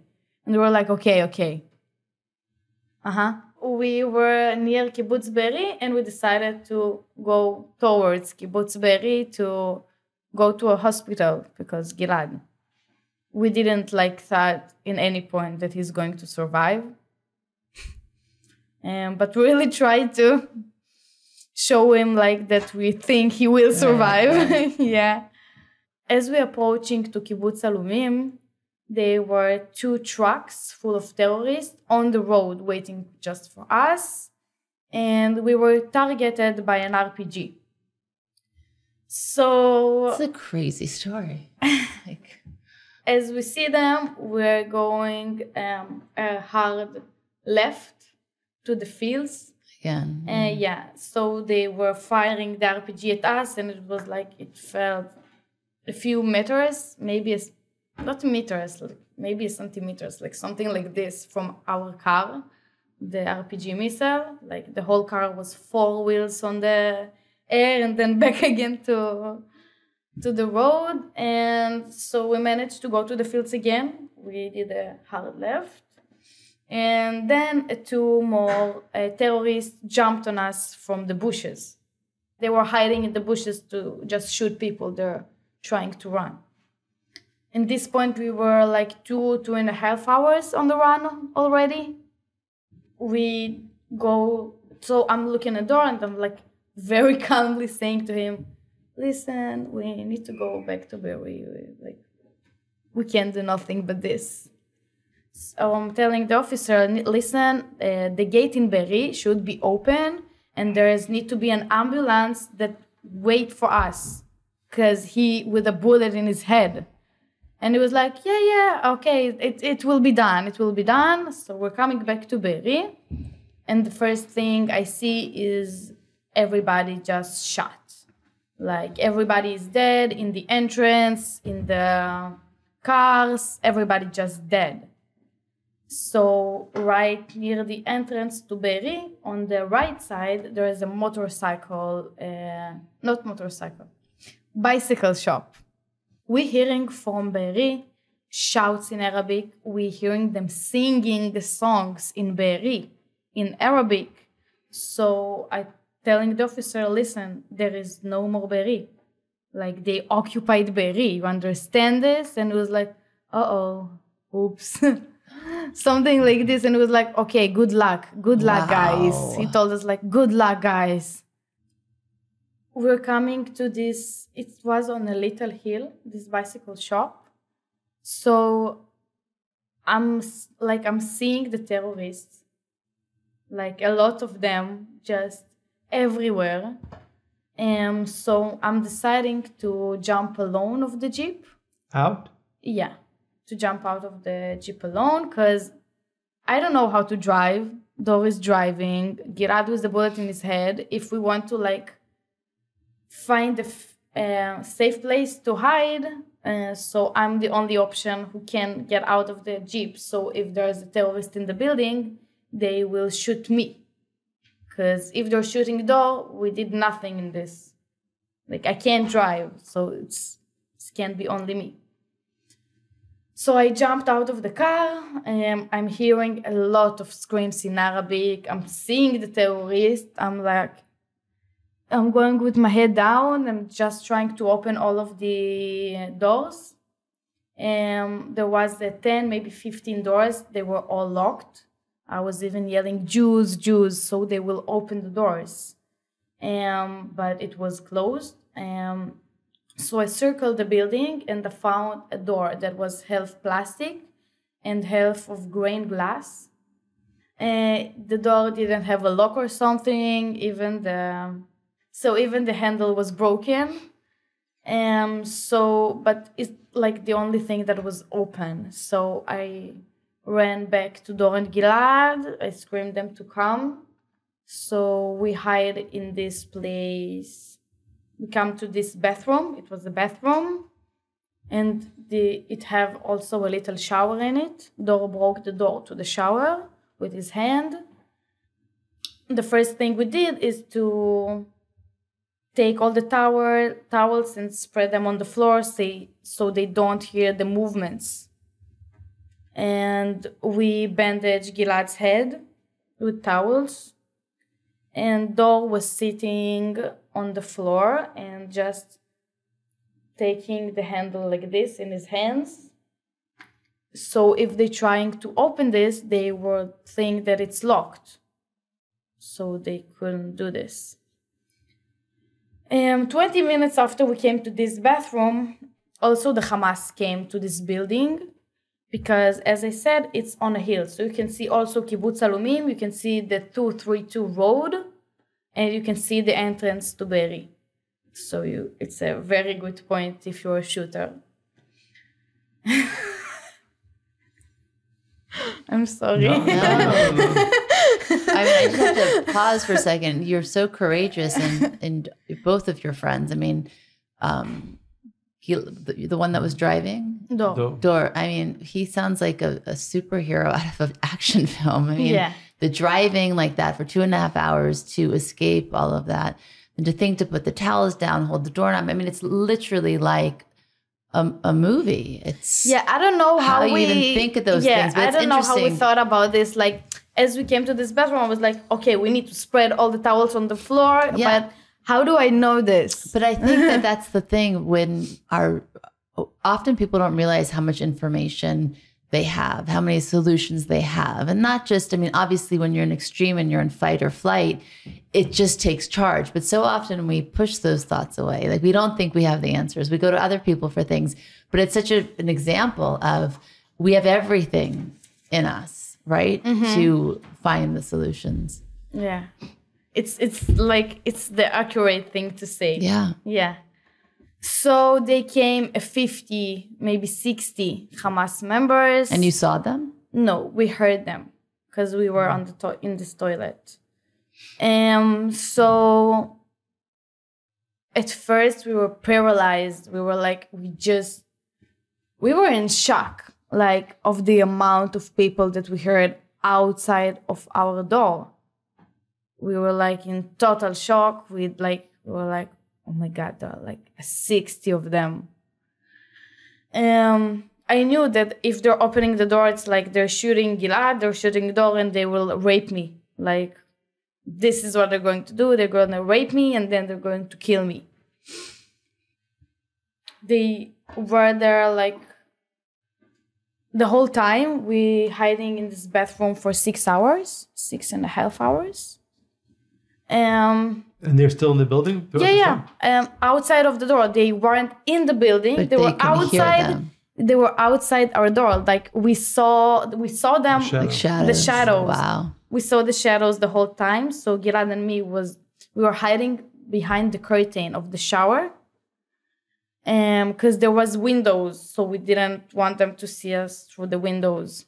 And we were like, okay. We were near Kibbutz Be'eri, and we decided to go towards Kibbutz Be'eri to go to a hospital because Gilad. We didn't thought in any point that he's going to survive. But we really tried to show him that we think he will survive. Yeah. As we're approaching to Kibbutz Alumim, there were 2 trucks full of terrorists on the road waiting just for us. And we were targeted by an RPG. So... It's a crazy story. As we see them, we're going a hard left to the fields. Again. Yeah, so they were firing the RPG at us, and it was it felt a few meters, maybe not meters, maybe centimeters, like something like this from our car, the RPG missile. Like the whole car was 4 wheels on the air and then back again to the road. And so we managed to go to the fields again. We did a hard left. And then 2 more terrorists jumped on us from the bushes. They were hiding in the bushes to just shoot people. They're trying to run. At this point, we were like 2.5 hours on the run already. We go, so I'm looking at the door and I'm like very calmly saying to him, listen, we need to go back to Berry. Like, we can't do nothing but this. So I'm telling the officer, listen, the gate in Berry should be open and need to be an ambulance that wait for us because he with a bullet in his head. And he was like, yeah, okay, it will be done. It will be done. So we're coming back to Berry. And the first thing I see is everybody just shot. Like everybody is dead in the entrance, in the cars, everybody just dead. So right near the entrance to Berry, on the right side, there is a bicycle shop. We're hearing from Berry shouts in Arabic. We're hearing them singing the songs in Berry, in Arabic. So I telling the officer, listen, there is no more Berry. Like they occupied Berry. You understand this? And it was like, oops. Something like this. And it was like, okay, good luck, guys. He told us like, good luck, guys. We're coming to this, it was on a little hill, this bicycle shop. So I'm seeing the terrorists, like a lot of them just everywhere. So I'm deciding to jump alone of the Jeep. Out? Yeah, to jump out of the Jeep alone because I don't know how to drive. Dor is driving. Gilad with the bullet in his head. If we want to like find a safe place to hide, so I'm the only option who can get out of the Jeep. So if there's a terrorist in the building, they will shoot me. Because if they're shooting Dor, we did nothing in this. Like I can't drive, so it can't be only me. So I jumped out of the car, and I'm hearing a lot of screams in Arabic. I'm seeing the terrorist. I'm going with my head down. I'm just trying to open all of the doors. There was 10, maybe 15 doors. They were all locked. I was even yelling, Jews, Jews, so they will open the doors. But it was closed. So I circled the building and I found a door that was half plastic and half of grain glass. The door didn't have a lock or something. Even the handle was broken. But it's like the only thing that was open. So I ran back to Dor and Gilad. I screamed them to come. So we hide in this place. We come to this bathroom. It was a bathroom. And it have also a little shower in it. Dor broke the door to the shower with his hand. The first thing we did is to take all the towels and spread them on the floor so they don't hear the movements. And we bandaged Gilad's head with towels. And Dor was sitting on the floor and just taking the handle like this in his hands. So if they're trying to open this, they would think that it's locked. So they couldn't do this. 20 minutes after we came to this bathroom, also the Hamas came to this building because, as I said, it's on a hill. So you can see also Kibbutz Alumim, you can see the 232 road, and you can see the entrance to Berry. So it's a very good point if you're a shooter. I'm sorry. No. I mean, I just have to pause for a second. You're so courageous and both of your friends. I mean, the one that was driving? Dor. I mean, he sounds like a superhero out of an action film. I mean, the driving like that for 2.5 hours to escape all of that. And to think to put the towels down, hold the doorknob. I mean, it's literally like a movie. It's I don't know how you even think of those things. But I don't know how we thought about this. Like, as we came to this bathroom, I was like, okay, we need to spread all the towels on the floor. Yeah. But how do I know this? But I think that's the thing when often people don't realize how much information they have, how many solutions they have. And not just, I mean, obviously when you're in extreme and you're in fight or flight, it just takes charge. But so often we push those thoughts away. Like we don't think we have the answers. We go to other people for things. But it's such an example of we have everything in us, right? To find the solutions. Yeah. It's like, it's the accurate thing to say. Yeah. Yeah. So they came 50, maybe 60 Hamas members. And you saw them? No, we heard them because we were on in this toilet. So at first we were paralyzed. We were like, we were in shock, like of the amount of people that we heard outside of our door. We were like in total shock. We were like, oh my God, there are like 60 of them. I knew that if they're opening the door, it's like they're shooting Gilad, they're shooting the door, and they will rape me. Like, this is what they're going to do. They're going to rape me, and then they're going to kill me. They were there like the whole time. We hiding in this bathroom for 6 hours, 6.5 hours. And they're still in the building? Outside of the door. They weren't in the building. But they were outside. They were outside our door. Like we saw them. Like shadows. The shadows. Wow. We saw the shadows the whole time. So Gilad and me we were hiding behind the curtain of the shower. Because there was windows, so we didn't want them to see us through the windows.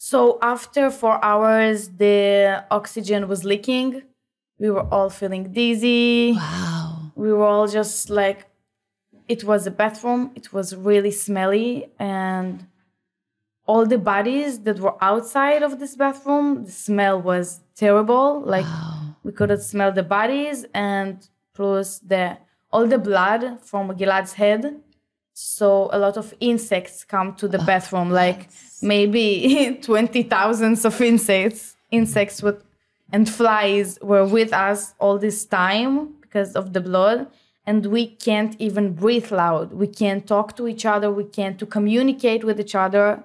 So after 4 hours, the oxygen was leaking. We were all feeling dizzy. Wow. We were all just like, it was a bathroom. It was really smelly. And all the bodies that were outside of this bathroom, the smell was terrible. Like we couldn't smell the bodies, and plus all the blood from Gilad's head. So a lot of insects come to the bathroom, like maybe 20,000 of insects and flies were with us all this time because of the blood. And we can't even breathe loud. We can't talk to each other. We can't communicate with each other.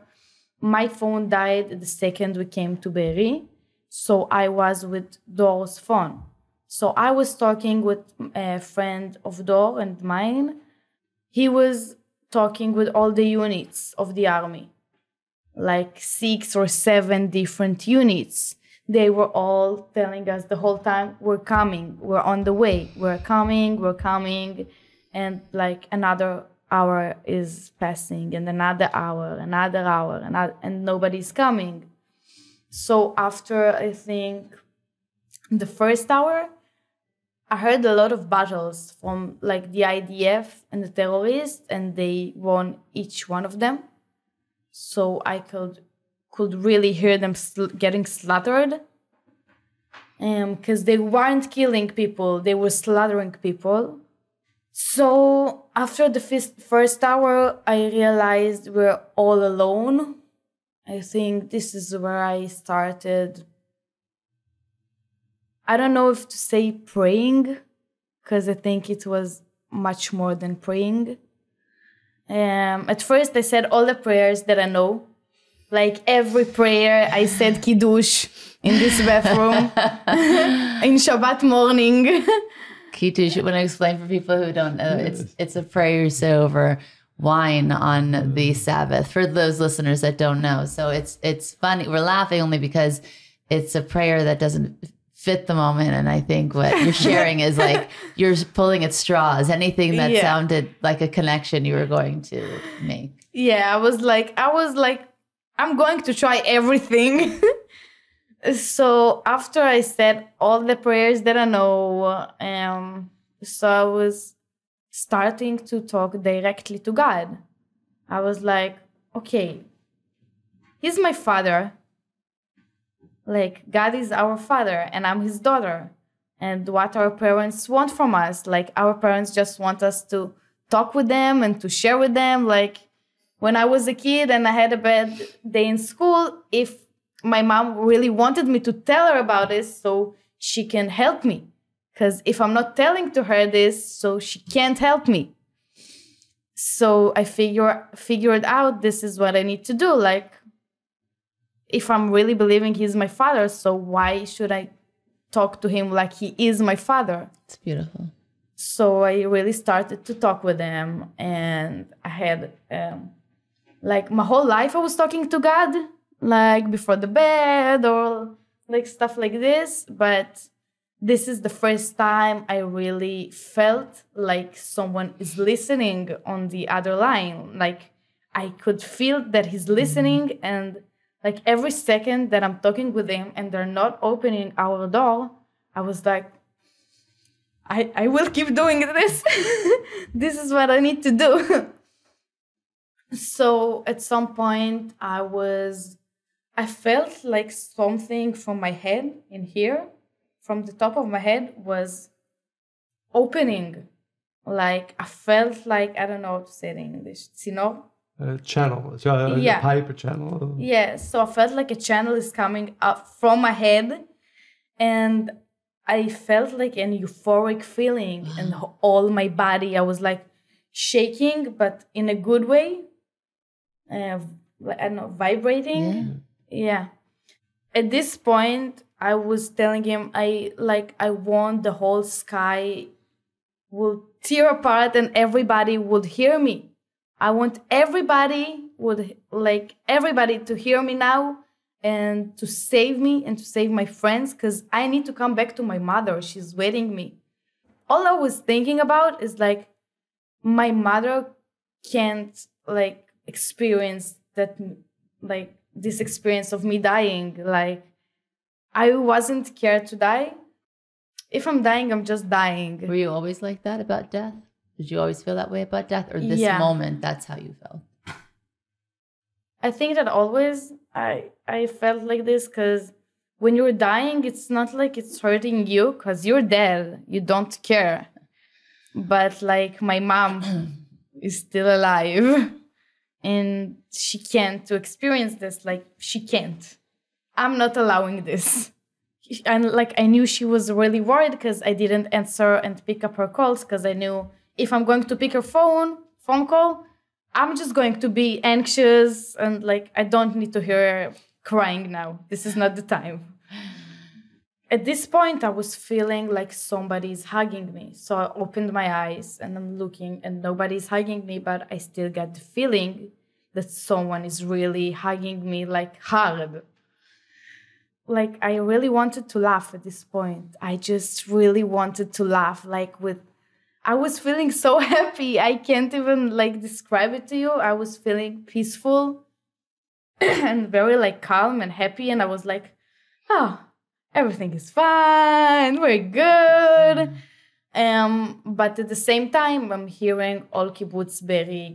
My phone died the second we came to Be'eri. So I was with Dor's phone. So I was talking with a friend of Dor and mine. He was talking with all the units of the army, like 6 or 7 different units. They were all telling us the whole time, we're coming, we're on the way, we're coming. And like another hour is passing, and another hour, and nobody's coming. So after, I think, the first hour, I heard a lot of battles from like the IDF and the terrorists, and they won each one of them. So I could really hear them getting slaughtered. Because they weren't killing people, they were slaughtering people. So after the first hour, I realized we're all alone. I think this is where I started. I don't know if to say praying, because I think it was much more than praying. At first, I said all the prayers that I know. Like every prayer, I said Kiddush in this bathroom in Shabbat morning. Kiddush, when I explain for people who don't know, it's a prayer you say over wine on the Sabbath. For those listeners that don't know, so it's funny. We're laughing only because it's a prayer that doesn't fit the moment, and I think what you're sharing is like you're pulling at straws. Anything that sounded like a connection you were going to make. Yeah, I was like, I'm going to try everything. So after I said all the prayers that I know, so I was starting to talk directly to God. I was like, okay, he's my father. Like, God is our father and I'm his daughter. And what our parents want from us, like, our parents just want us to talk with them and to share with them. Like, when I was a kid and I had a bad day in school, if my mom really wanted me to tell her about this so she can help me. Because if I'm not telling to her this, so she can't help me. So I figured out this is what I need to do. Like, if I'm really believing he's my father, so why should I talk to him like he is my father? It's beautiful. So I really started to talk with him, and I had, like, my whole life I was talking to God, like before the bed or like stuff like this. But this is the first time I really felt like someone is listening on the other line. Like, I could feel that he's listening, and like every second that I'm talking with him and they're not opening our door, I was like, I will keep doing this. This is what I need to do. So at some point I felt like something from my head in here, from the top of my head, was opening. Like, I felt like, I don't know how to say it in English, tzינור? Channel, so a pipe, a channel. Yeah, so I felt like a channel is coming up from my head, and I felt like an euphoric feeling in all my body. I was like shaking, but in a good way. I don't know, vibrating. Yeah. At this point, I was telling him, I want the whole sky will tear apart and everybody would hear me. I want everybody to hear me now and to save me and to save my friends, because I need to come back to my mother. She's waiting me. All I was thinking about is like, my mother can't like experience that, like this experience of me dying. Like, I wasn't scared to die. If I'm dying, I'm just dying. Were you always like that about death? Did you always feel that way about death? Or this moment, that's how you felt? I think that always I felt like this, because when you're dying, it's not like it's hurting you because you're dead. You don't care. But like, my mom is still alive and she can't to experience this. Like, she can't. I'm not allowing this. And like, I knew she was really worried because I didn't answer and pick up her calls, because I knew if I'm going to pick her phone call, I'm just going to be anxious, and like, I don't need to hear her crying now. This is not the time. At this point, I was feeling like somebody's hugging me. So I opened my eyes and I'm looking and nobody's hugging me, but I still got the feeling that someone is really hugging me, like hard. Like, I really wanted to laugh at this point. I just really wanted to laugh, I was feeling so happy. I can't even like describe it to you. I was feeling peaceful and very like calm and happy. And I was like, oh, everything is fine. We're good. But at the same time, I'm hearing all Kibbutz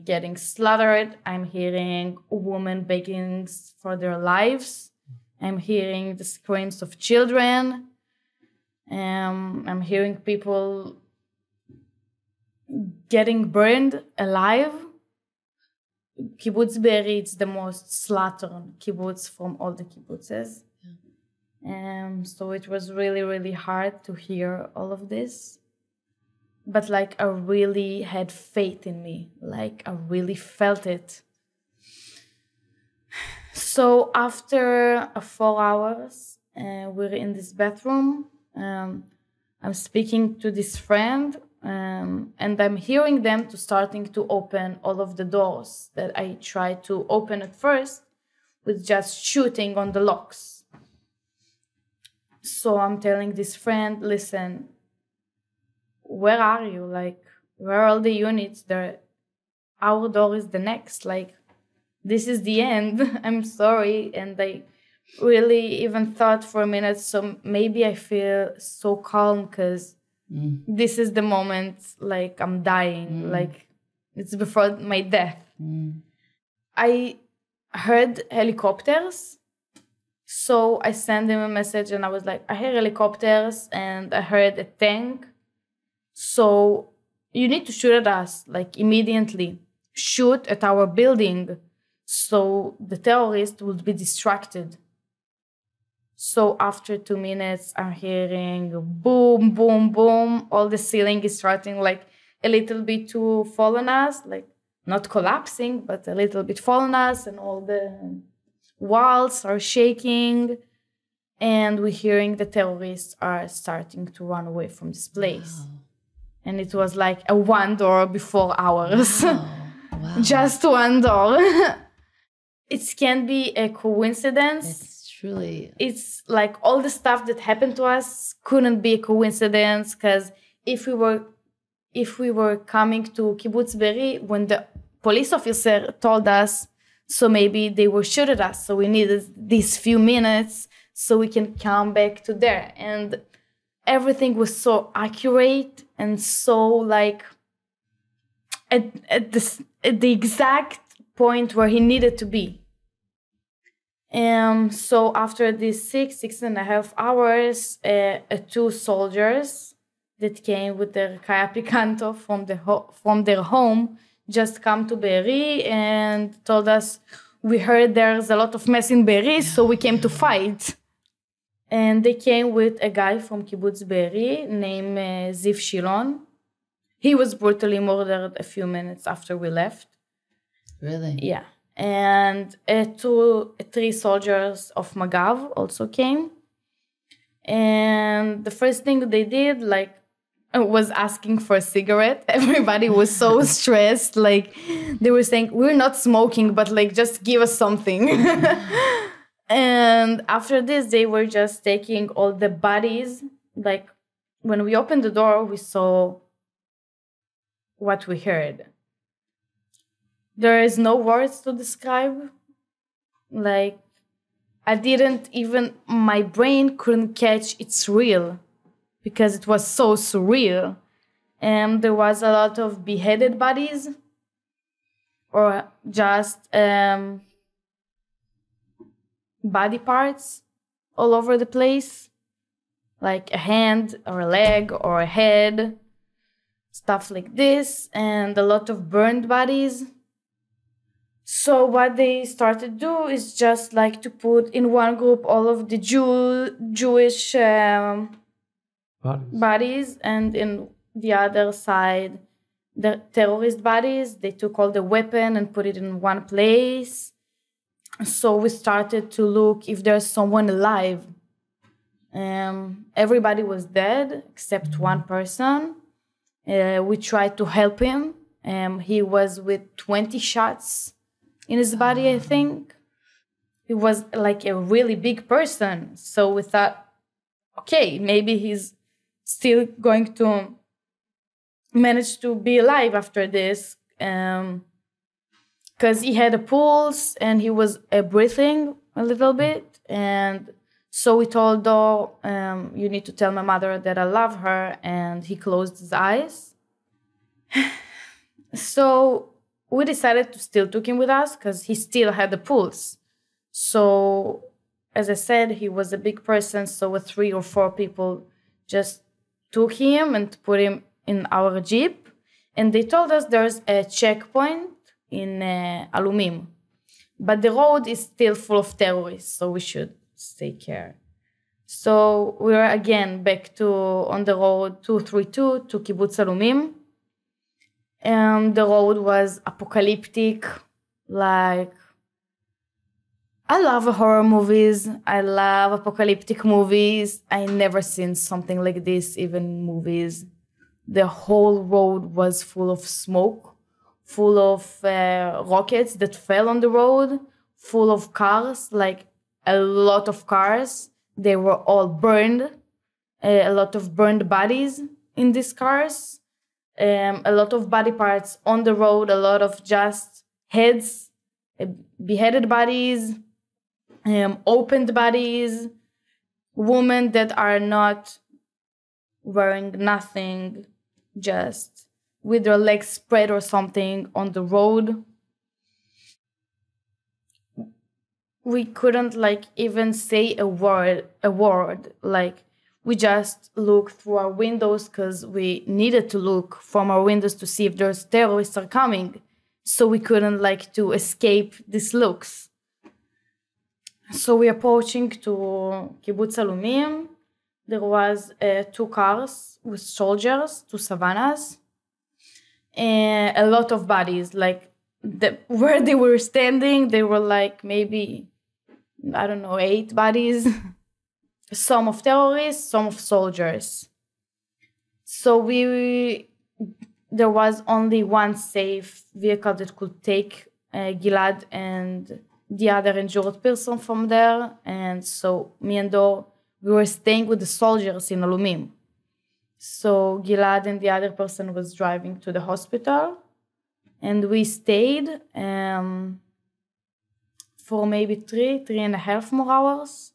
getting slaughtered. I'm hearing women begging for their lives. I'm hearing the screams of children. I'm hearing people getting burned alive. Kibbutz Be'eri, it's the most slaughtered kibbutz from all the kibbutzes. So it was really, really hard to hear all of this. But like, I really had faith in me. Like, I really felt it. So after 4 hours, we're in this bathroom. I'm speaking to this friend, and I'm hearing them starting to open all of the doors that I tried to open at first with just shooting on the locks. So I'm telling this friend, listen, where are you? Like, where are all the units? Our door is the next. Like, this is the end. I'm sorry. And I really even thought for a minute, so maybe I feel so calm because This is the moment, like, I'm dying. Like, it's before my death. I heard helicopters. So I sent him a message and I was like, I heard helicopters and I heard a tank. So you need to shoot at us, like, immediately. Shoot at our building so the terrorist will be distracted. So after 2 minutes, I'm hearing boom, boom, boom. All the ceiling is starting like a little bit to fall on us, like not collapsing, but a little bit fall on us. And all the walls are shaking. And we're hearing the terrorists are starting to run away from this place. Wow. And it was like a one door before ours. Wow. Wow. Just one door. It can be a coincidence. It's like all the stuff that happened to us couldn't be a coincidence, because if we were coming to Kibbutz Be'eri when the police officer told us, so maybe they will shoot at us. So we needed these few minutes so we can come back to there. And everything was so accurate and so like at the exact point where he needed to be. So after these 6.5 hours, 2 soldiers that came with their Kaya Picanto from their home just come to Be'eri and told us, we heard there's a lot of mess in Be'eri, so we came to fight. And they came with a guy from Kibbutz Be'eri named Ziv Shilon. He was brutally murdered a few minutes after we left. Really? Yeah. And 3 soldiers of Magav also came. And the first thing they did, like, was asking for a cigarette. Everybody was so stressed. Like, they were saying, we're not smoking, but like, just give us something. And after this, they were just taking all the bodies. Like, when we opened the door, we saw what we heard. There is no words to describe. Like, my brain couldn't catch it's real because it was so surreal. And there was a lot of beheaded bodies or just body parts all over the place, like a hand or a leg or a head, stuff like this, and a lot of burned bodies. So what they started to do is just like to put in one group all of the Jewish bodies, and in the other side, the terrorist bodies. They took all the weapon and put it in one place. So we started to look if there's someone alive. Everybody was dead except one person. We tried to help him. He was with 20 shots in his body, I think. He was like a really big person. So we thought, okay, maybe he's still going to manage to be alive after this. Because he had a pulse and he was breathing a little bit. And so we told her, you need to tell my mother that I love her. And he closed his eyes. So we decided to still take him with us because he still had the pulse. So, as I said, he was a big person. So 3 or 4 people just took him and put him in our Jeep. And they told us there's a checkpoint in Alumim. But the road is still full of terrorists, so we should take care. So we were again back on the road 232 to Kibbutz Alumim. And the road was apocalyptic. Like, I love horror movies. I love apocalyptic movies. I never seen something like this, even in movies. The whole road was full of smoke, full of rockets that fell on the road, full of cars, like a lot of cars. They were all burned, a lot of burned bodies in these cars, a lot of body parts on the road, a lot of just heads, beheaded bodies, opened bodies, women that are not wearing nothing, just with their legs spread or something on the road. We couldn't like even say a word. Like we just looked through our windows because we needed to look from our windows to see if there's terrorists are coming. So we couldn't like to escape these looks. So we approaching to Kibbutz Alumim. There was 2 cars with soldiers, 2 savannas, and a lot of bodies. Like where they were standing, they were like maybe, I don't know, 8 bodies. Some of terrorists, some of soldiers. So there was only one safe vehicle that could take Gilad and the other injured person from there. And so me and Dor, we were staying with the soldiers in Alumim. So Gilad and the other person was driving to the hospital. And we stayed for maybe 3.5 more hours.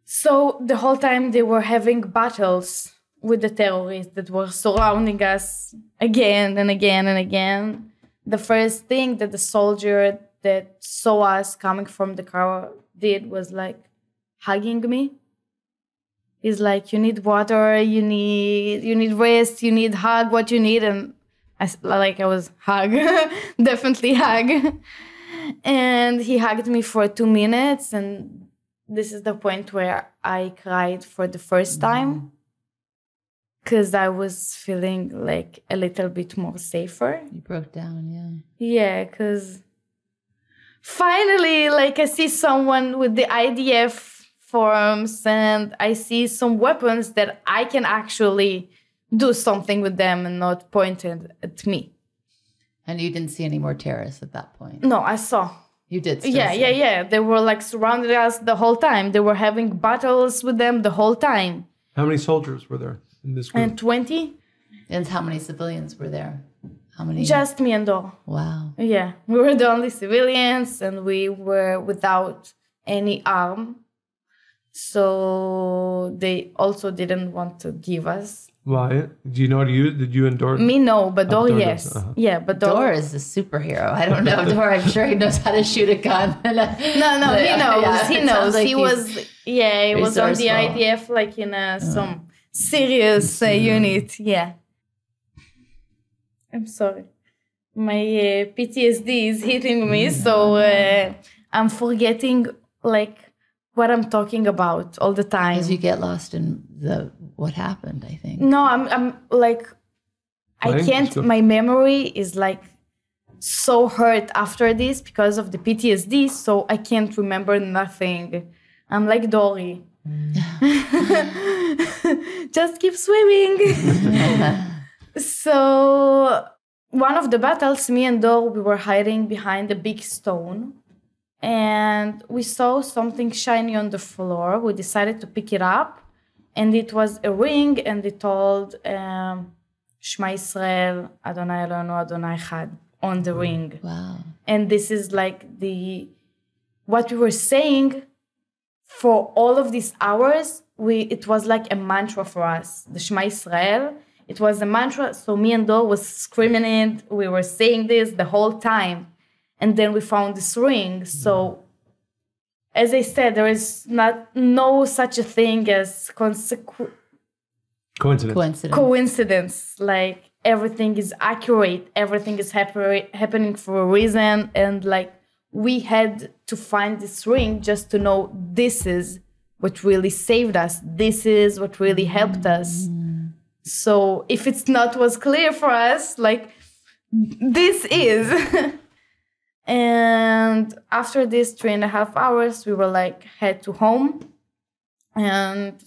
So the whole time they were having battles with the terrorists that were surrounding us again and again and again. The first thing that the soldier that saw us coming from the car did was like hugging me. He's like, you need water, you need rest, you need hug, what you need. And I was hug, definitely hug. And he hugged me for 2 minutes. And this is the point where I cried for the first time. Because I was feeling like a little bit more safer. You broke down, yeah. Yeah, because finally, like I see someone with the IDF forms and I see some weapons that I can actually do something with them and not pointed at me. And you didn't see any more terrorists at that point? No, I saw. You did still Yeah. They were like surrounding us the whole time. They were having battles with them the whole time. How many soldiers were there in this group? And 20. And how many civilians were there? How many? Just me and Dor. Wow. Yeah, we were the only civilians and we were without any arm. So they also didn't want to give us. Why? Do you know how to use? Did you and Dor? Me, no, but Dor, Dor yes. does, uh-huh. Yeah, but Dor is a superhero. I don't know Dor. I'm sure he knows how to shoot a gun. No, he knows. Yeah, he it knows. sounds like He was on the resourceful. IDF, like in some serious unit. Yeah. I'm sorry. My PTSD is hitting me, so I'm forgetting like what I'm talking about all the time. Because you get lost in what happened, I think. No, I'm like, I can't, my memory is like so hurt after this because of the PTSD, so I can't remember nothing. I'm like Dory. Just keep swimming. So one of the battles, me and Dor, we were hiding behind a big stone and we saw something shiny on the floor. We decided to pick it up and it was a ring and it told Shema Yisrael, Adonai Eloheinu, Adonai Echad on the ring. Wow. And this is like what we were saying for all of these hours. It was like a mantra for us, the Shema Yisrael. It was a mantra, so me and Dor was screaming it. We were saying this the whole time. And then we found this ring. So, as I said, there is no such a thing as coincidence. Like, everything is accurate. Everything is happening for a reason. And, like, we had to find this ring just to know this is what really saved us. This is what really helped us. So if it's not was clear for us, like this is. And after this 3.5 hours, we were like head to home. And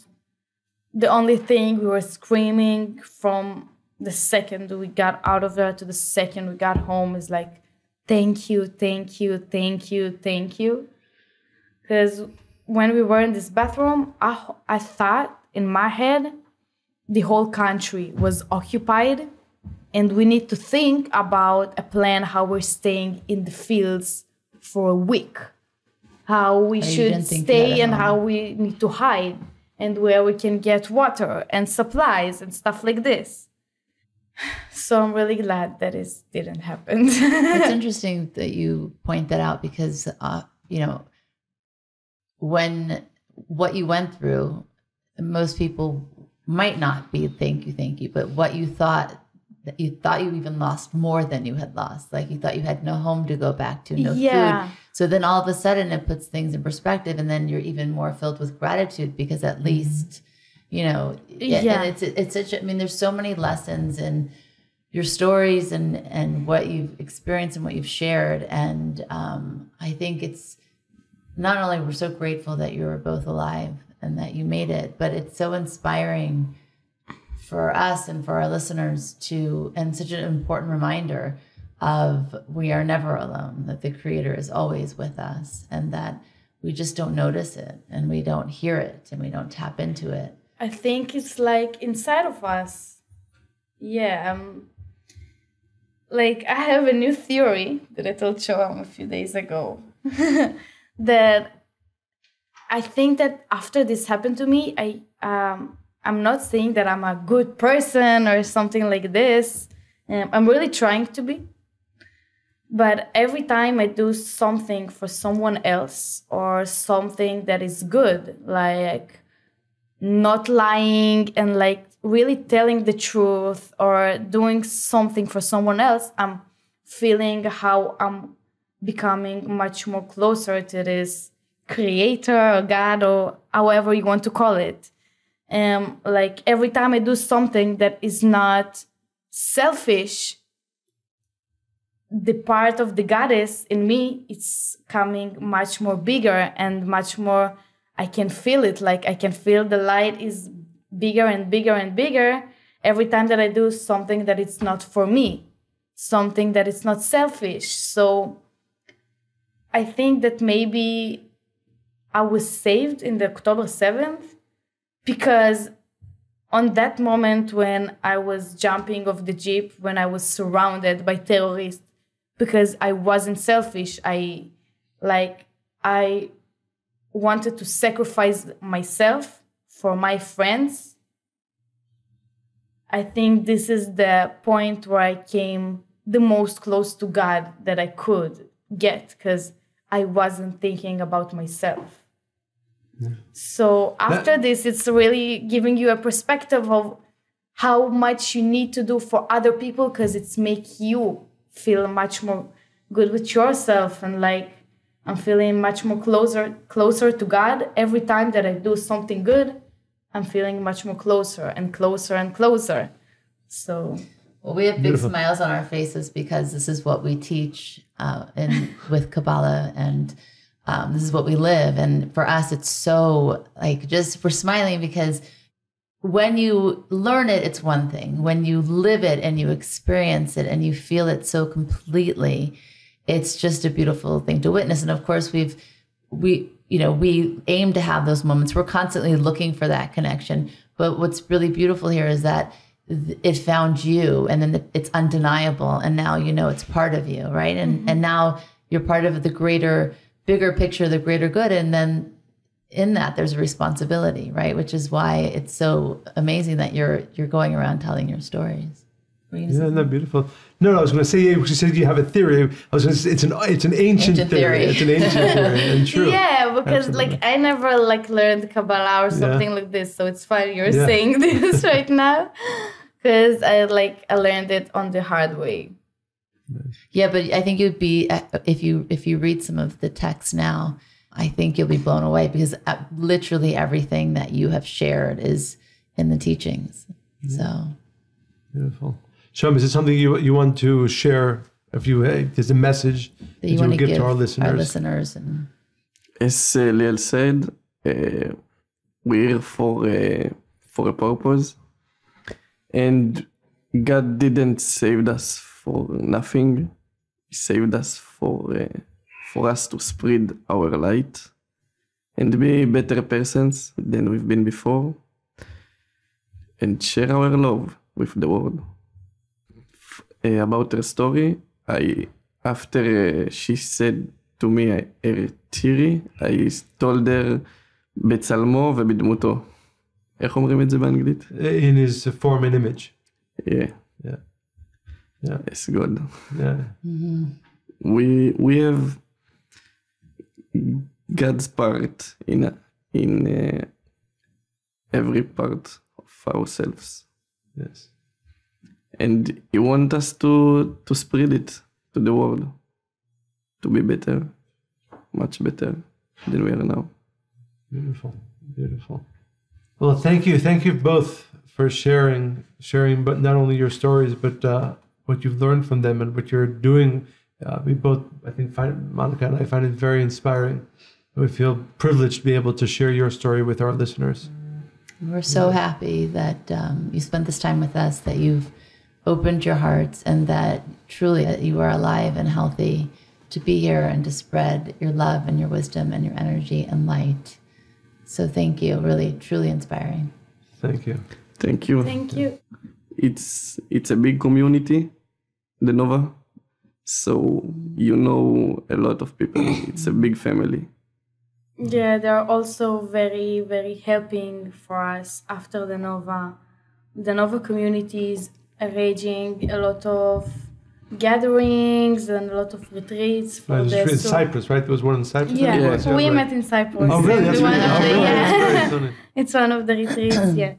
the only thing we were screaming from the second we got out of there to the second we got home is like, thank you, thank you, thank you, thank you. Because when we were in this bathroom, I thought in my head, the whole country was occupied and we need to think about a plan how we're staying in the fields for a week, how we should stay and how we need to hide. and where we can get water and supplies and stuff like this. So I'm really glad that it didn't happen. It's interesting that you point that out because, when what you went through, most people might not be thank you, but what you thought you even lost more than you had lost. Like you thought you had no home to go back to, no food. So then all of a sudden it puts things in perspective, and then you're even more filled with gratitude because at least, and it's such, there's so many lessons in your stories and what you've experienced and what you've shared. And I think it's not only we're so grateful that you were both alive and that you made it, but it's so inspiring for us and for our listeners and such an important reminder of we are never alone, that the Creator is always with us, and that we just don't notice it and we don't hear it and we don't tap into it. I think it's like inside of us. Like I have a new theory that I told Shoham a few days ago that I think that after this happened to me, I'm not saying that I'm a good person or something like this. I'm really trying to be. But every time I do something for someone else or something that is good, like not lying and like really telling the truth or doing something for someone else, I'm feeling how I'm becoming much more closer to this Creator or God or however you want to call it. Like every time I do something that is not selfish, the part of the goddess in me, it's coming much more bigger and much more, I can feel it. Like I can feel the light is bigger and bigger and bigger every time that I do something that it's not for me, something that it's not selfish. So I think that maybe I was saved in the October 7th because on that moment when I was jumping off the Jeep, when I was surrounded by terrorists, because I wasn't selfish, I wanted to sacrifice myself for my friends. I think this is the point where I came the most close to God that I could get, because I wasn't thinking about myself. So after this, it's really giving you a perspective of how much you need to do for other people, because it's make you feel much more good with yourself. And like I'm feeling much more closer to God. Every time that I do something good, I'm feeling much more closer and closer and closer. So we have big smiles on our faces because this is what we teach with Kabbalah, and this is what we live. And for us, it's so like we're smiling because when you learn it, it's one thing. When you live it and you experience it and you feel it so completely, it's just a beautiful thing to witness. And of course, we aim to have those moments. We're constantly looking for that connection. But what's really beautiful here is that it found you, and then it's undeniable. And now it's part of you, right? And now you're part of the bigger picture, the greater good. And then in that, there's a responsibility, right? Which is why it's so amazing that you're going around telling your stories. Isn't that beautiful? No, I was going to say, she said you have a theory. I was going to say it's an ancient theory. It's an ancient theory, and true. Yeah, because Absolutely. I never learned Kabbalah or something like this, so it's fine you're saying this right now, because I learned it on the hard way. Yeah, but I think you'd be if you read some of the texts now, I think you'll be blown away, because literally everything that you have shared is in the teachings. So beautiful. Shoham, is it something you want to share? If there's a message that you want to give to our listeners. And as Liel said, we're here for a purpose, and God didn't save us for nothing. He saved us for us to spread our light and be better persons than we've been before, and share our love with the world. About her story, after she said to me her theory, I told her בצלמו ובדמותו. איך אומרים את זה באנגלית? In his form and image. Yeah. Yeah. Yeah. It's good. Yeah. We have God's part in every part of ourselves. Yes. And He wants us to spread it to the world, to be better, much better than we are now. Beautiful, beautiful. Well, thank you both for sharing, but not only your stories, but what you've learned from them and what you're doing. We both, I think, Monica and I find it very inspiring. We feel privileged to be able to share your story with our listeners. We're so happy that you spent this time with us, that you've opened your hearts, and that truly you are alive and healthy to be here and to spread your love and your wisdom and your energy and light. So thank you. Really, truly inspiring. Thank you. Thank you. Thank you. It's a big community, the Nova. So you know a lot of people. It's a big family. Yeah, they're also very, very helping for us after the Nova. The Nova community is arranging a lot of gatherings and a lot of retreats for Right, in Cyprus, right? There was one in Cyprus. Yeah, we met in Cyprus. Oh, really? That's really? It's one of the retreats, yeah.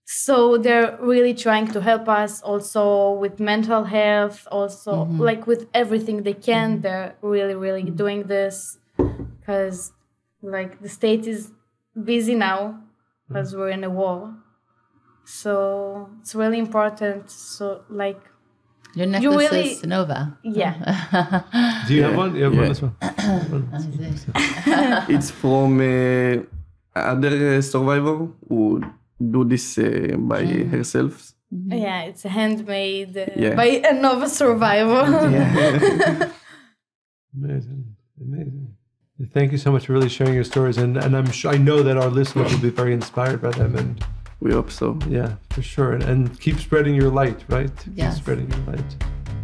So they're really trying to help us also with mental health, also like with everything they can. They're really, really doing this because like the state is busy now because we're in a war. So it's really important. So like your necklace really, is Nova. Yeah. Do you have one? You have one as well. It's from other survivor who do this by herself. Yeah, it's handmade by a Nova survivor. Amazing. Thank you so much for really sharing your stories, and I'm sure, I know that our listeners will be very inspired by them, and we hope so. Yeah, for sure, and keep spreading your light, right? Yes. Keep spreading your light.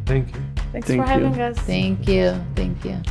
Thank you. Thanks for having us. Thank you.